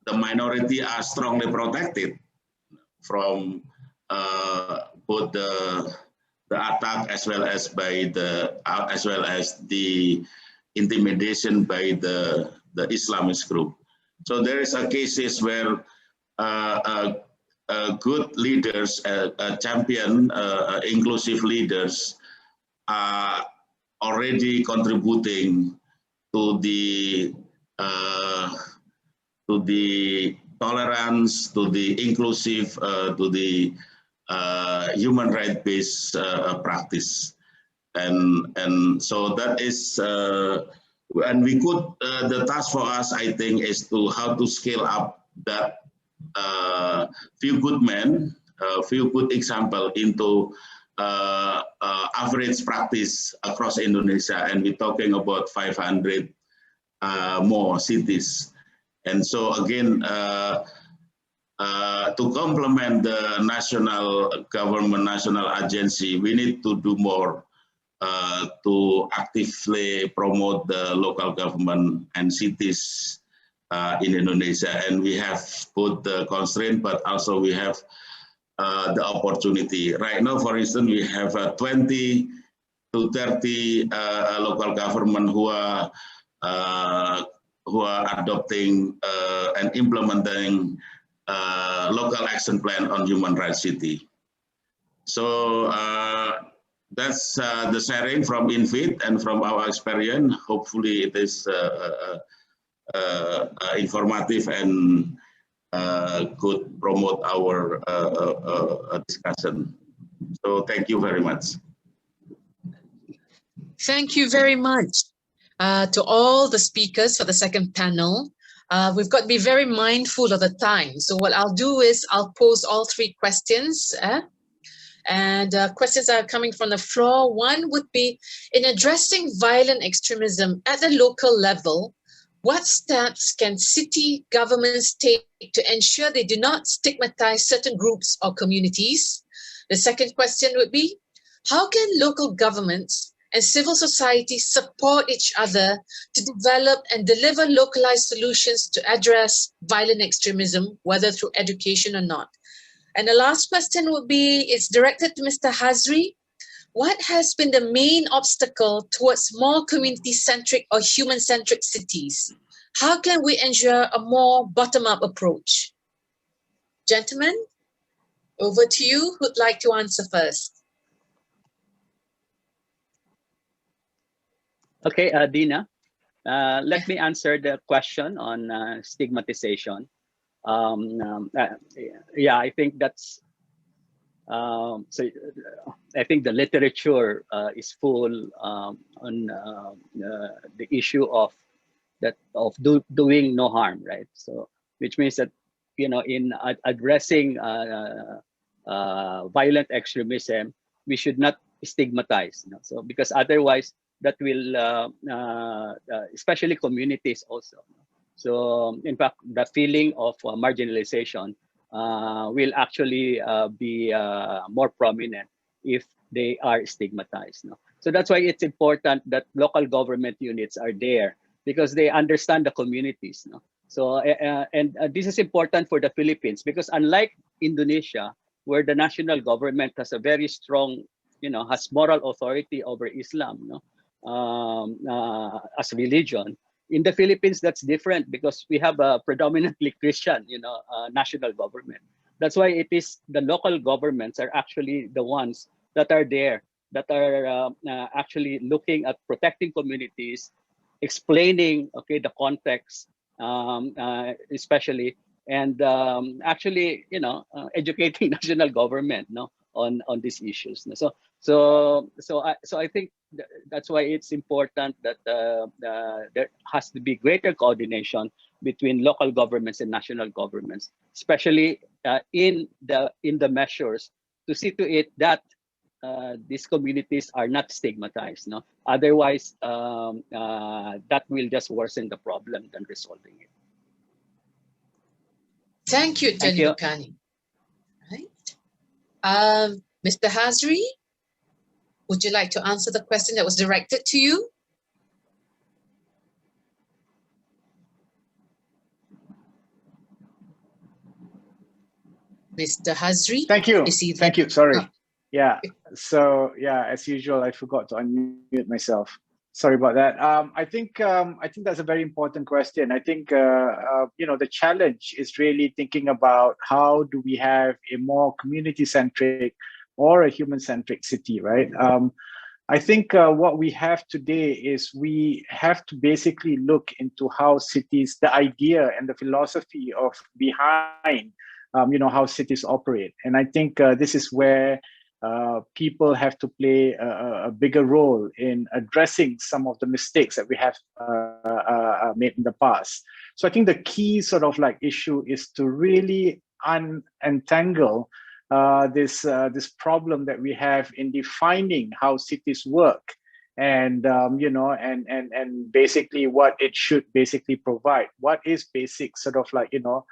the minority are strongly protected from both the attack as well as the intimidation by the Islamist group. So there is a cases where good leaders, champion, inclusive leaders are already contributing to the tolerance, to the inclusive, to the human right based practice, and so that is and we could the task for us, I think, is to how to scale up that few good men, few good example into average practice across Indonesia, and we're talking about 500 more cities. And so again, to complement the national government, national agency, we need to do more to actively promote the local government and cities in Indonesia. And we have both the constraint, but also we have the opportunity. Right now, for instance, we have 20 to 30 local government who are adopting and implementing local action plan on human rights city. So that's the sharing from INVIT and from our experience. Hopefully it is informative and could promote our discussion. So thank you very much. Thank you very much to all the speakers for the second panel. We've got to be very mindful of the time. So what I'll do is I'll pose all three questions. And questions are coming from the floor. One would be, in addressing violent extremism at the local level, what steps can city governments take to ensure they do not stigmatize certain groups or communities? The second question would be, how can local governments and civil society support each other to develop and deliver localized solutions to address violent extremism, whether through education or not. And the last question would be, it's directed to Mr. Hazri. What has been the main obstacle towards more community-centric or human-centric cities? How can we ensure a more bottom-up approach? Gentlemen, over to you. Who'd like to answer first? Okay, Dina, let me answer the question on stigmatization. Yeah, I think that's, I think the literature is full on the issue of doing no harm, right? So, which means that, you know, in addressing violent extremism, we should not stigmatize, you know? So because otherwise that will, especially communities also. So in fact, the feeling of marginalization will actually be more prominent if they are stigmatized. No? So that's why it's important that local government units are there, because they understand the communities. No? So this is important for the Philippines, because unlike Indonesia, where the national government has a very strong, you know, has moral authority over Islam, no? As religion. In the Philippines, that's different, because we have a predominantly Christian, you know, national government. That's why it is the local governments are actually the ones that are there, that are actually looking at protecting communities, explaining, okay, the context, especially, and actually, you know, educating national government, no, on these issues. So I think that's why it's important that there has to be greater coordination between local governments and national governments, especially in the measures to see to it that these communities are not stigmatized. No, otherwise that will just worsen the problem than resolving it. Thank you, Tony Bukani. Right. Mr. Hazri, would you like to answer the question that was directed to you? Mr. Hazri? Thank you. Thank you. Sorry. Oh. Yeah. So yeah, as usual, I forgot to unmute myself. Sorry about that. I think that's a very important question. I think you know, the challenge is really thinking about how do we have a more community-centric or a human-centric city, right? I think what we have today is we have to basically look into how cities, the idea and the philosophy of behind, you know, how cities operate. And I think this is where people have to play a bigger role in addressing some of the mistakes that we have made in the past. So I think the key sort of like issue is to really untangle this problem that we have in defining how cities work, and you know, and basically what it should basically provide. What is basic sort of like, you know,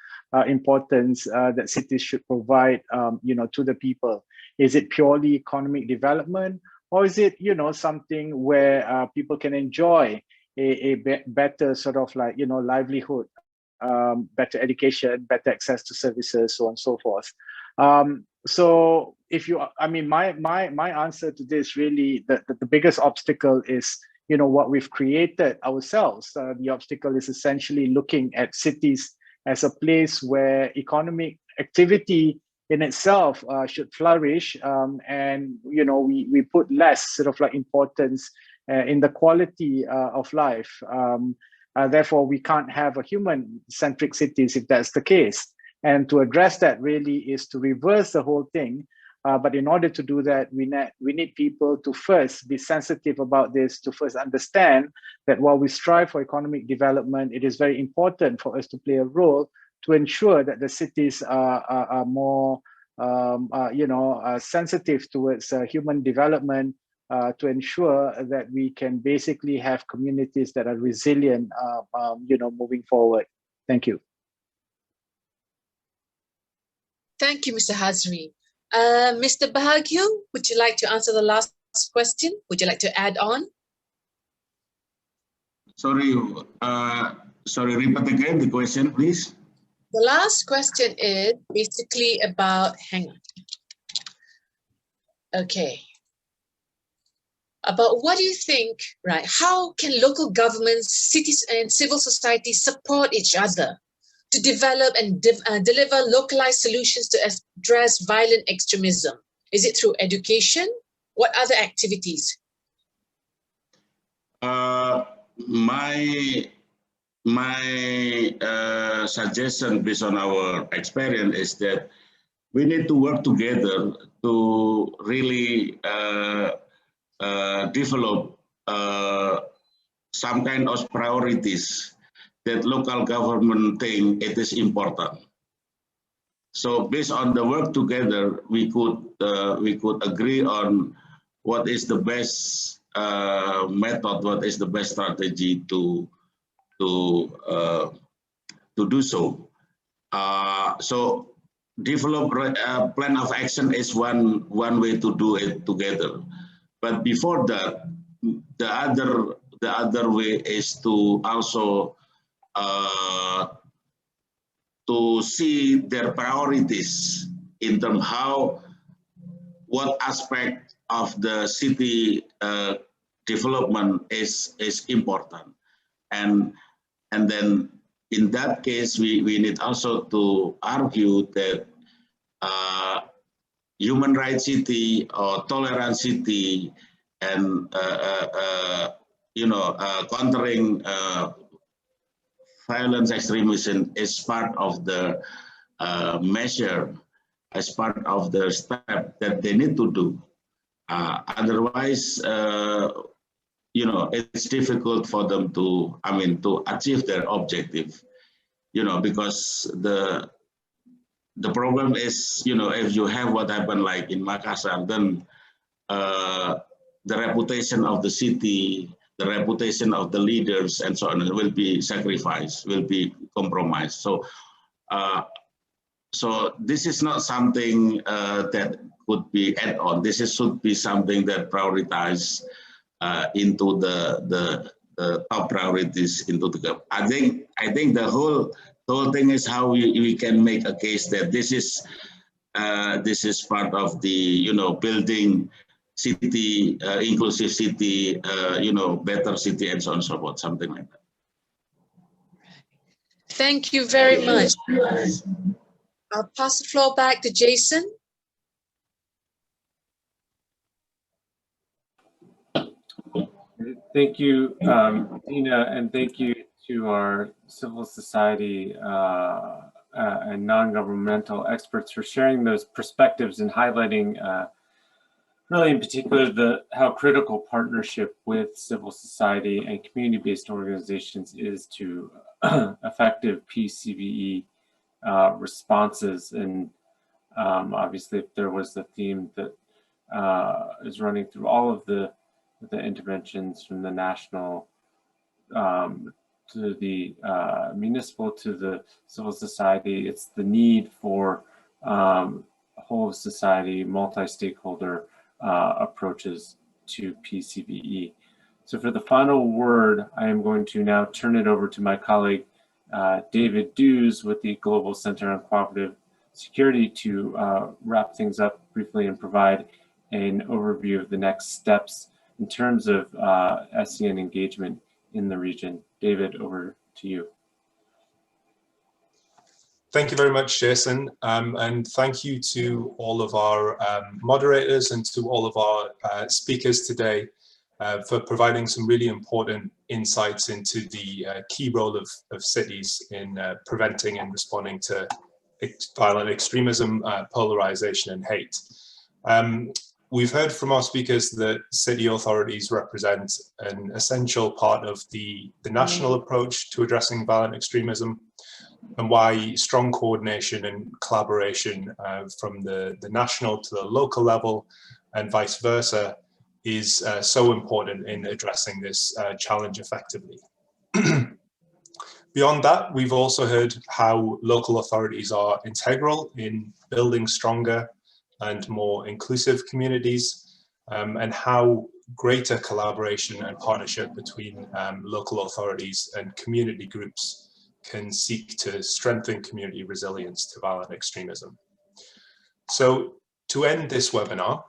importance that cities should provide, you know, to the people? Is it purely economic development, or is it, you know, something where people can enjoy a better sort of like, you know, livelihood, better education, better access to services, so on and so forth. So if you, I mean, my answer to this really, the biggest obstacle is, you know, what we've created ourselves. The obstacle is essentially looking at cities as a place where economic activity in itself should flourish, and you know, we put less sort of like importance in the quality of life. Therefore, we can't have a human-centric cities if that's the case. And to address that really is to reverse the whole thing. But in order to do that, we need people to first be sensitive about this, to first understand that while we strive for economic development, it is very important for us to play a role to ensure that the cities are more, you know, sensitive towards human development, to ensure that we can basically have communities that are resilient, you know, moving forward. Thank you. Thank you, Mr. Hazri. Mr. Bahagyam, would you like to answer the last last question. Would you like to add on? Sorry, sorry, repeat again the question, please. The last question is basically about, hang on. Okay. About what do you think, right? How can local governments, cities, and civil society support each other to develop and deliver localized solutions to address violent extremism? Is it through education? What other activities? My suggestion based on our experience is that we need to work together to really develop some kind of priorities that local government think it is important. So based on the work together, we could agree on what is the best method, what is the best strategy to do so. So develop a plan of action is one way to do it together. But before that, the other way is to also to see their priorities in terms of what aspect of the city development is important, and then in that case we need also to argue that human rights city or tolerant city and countering violence extremism is part of the measure, as part of the step that they need to do. Otherwise, it's difficult for them to achieve their objective. Because the problem is, if you have what happened like in Makassar, then the reputation of the city, the reputation of the leaders, and so on will be sacrificed, will be compromised. So, so this is not something that could be add on. This should be something that prioritized into the top priorities into the. I think the whole thing is how we can make a case that this is part of the building city, inclusive city, better city, and so on and so forth, something like that. Thank you very much. I'll pass the floor back to Jason. Thank you, Dina, and thank you to our civil society and non-governmental experts for sharing those perspectives and highlighting really in particular how critical partnership with civil society and community-based organizations is to effective PCVE responses. And obviously, if there was the theme that is running through all of the interventions from the national to the municipal to the civil society, it's the need for whole of society, multi-stakeholder approaches to PCVE. So for the final word, I am going to now turn it over to my colleague, David Dews with the Global Center on Cooperative Security to wrap things up briefly and provide an overview of the next steps in terms of SCN engagement in the region. David, over to you. Thank you very much, Jason, and thank you to all of our moderators and to all of our speakers today for providing some really important insights into the key role of cities in preventing and responding to violent extremism, polarization, and hate. We've heard from our speakers that city authorities represent an essential part of the national approach to addressing violent extremism, and why strong coordination and collaboration from the national to the local level and vice versa is so important in addressing this challenge effectively. Beyond that, we've also heard how local authorities are integral in building stronger and more inclusive communities, and how greater collaboration and partnership between local authorities and community groups can seek to strengthen community resilience to violent extremism. So to end this webinar,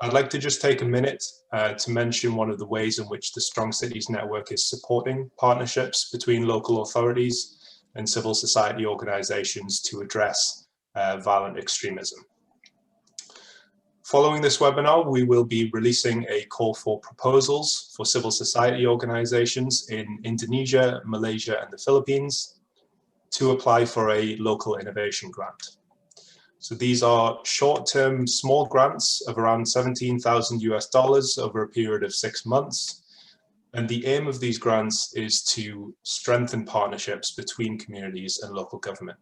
I'd like to just take a minute to mention one of the ways in which the Strong Cities Network is supporting partnerships between local authorities and civil society organizations to address violent extremism. Following this webinar, we will be releasing a call for proposals for civil society organizations in Indonesia, Malaysia, and the Philippines to apply for a local innovation grant. So these are short-term small grants of around $17,000 over a period of 6 months. And the aim of these grants is to strengthen partnerships between communities and local government.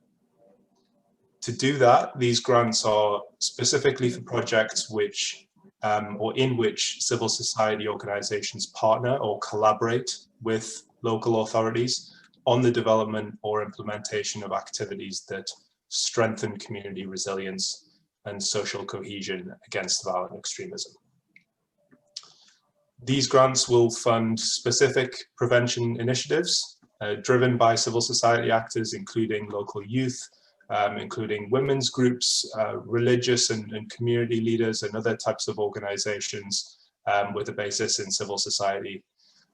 To do that, these grants are specifically for projects which, or in which civil society organizations partner or collaborate with local authorities on the development or implementation of activities that strengthen community resilience and social cohesion against violent extremism. These grants will fund specific prevention initiatives driven by civil society actors, including local youth, including women's groups, religious and community leaders, and other types of organizations with a basis in civil society,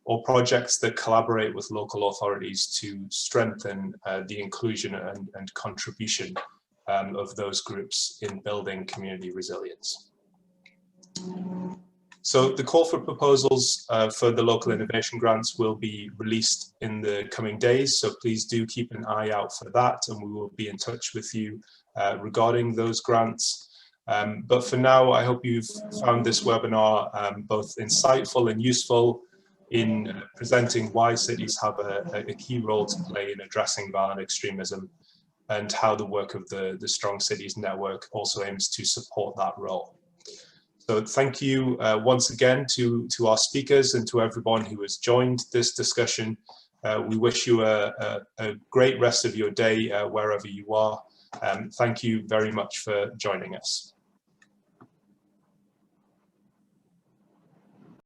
or projects that collaborate with local authorities to strengthen the inclusion and contribution of those groups in building community resilience. So the call for proposals for the local innovation grants will be released in the coming days, so please do keep an eye out for that, and we will be in touch with you regarding those grants. But for now, I hope you've found this webinar both insightful and useful in presenting why cities have a key role to play in addressing violent extremism, and how the work of the Strong Cities Network also aims to support that role. So thank you once again to our speakers and to everyone who has joined this discussion. We wish you a great rest of your day wherever you are. Thank you very much for joining us.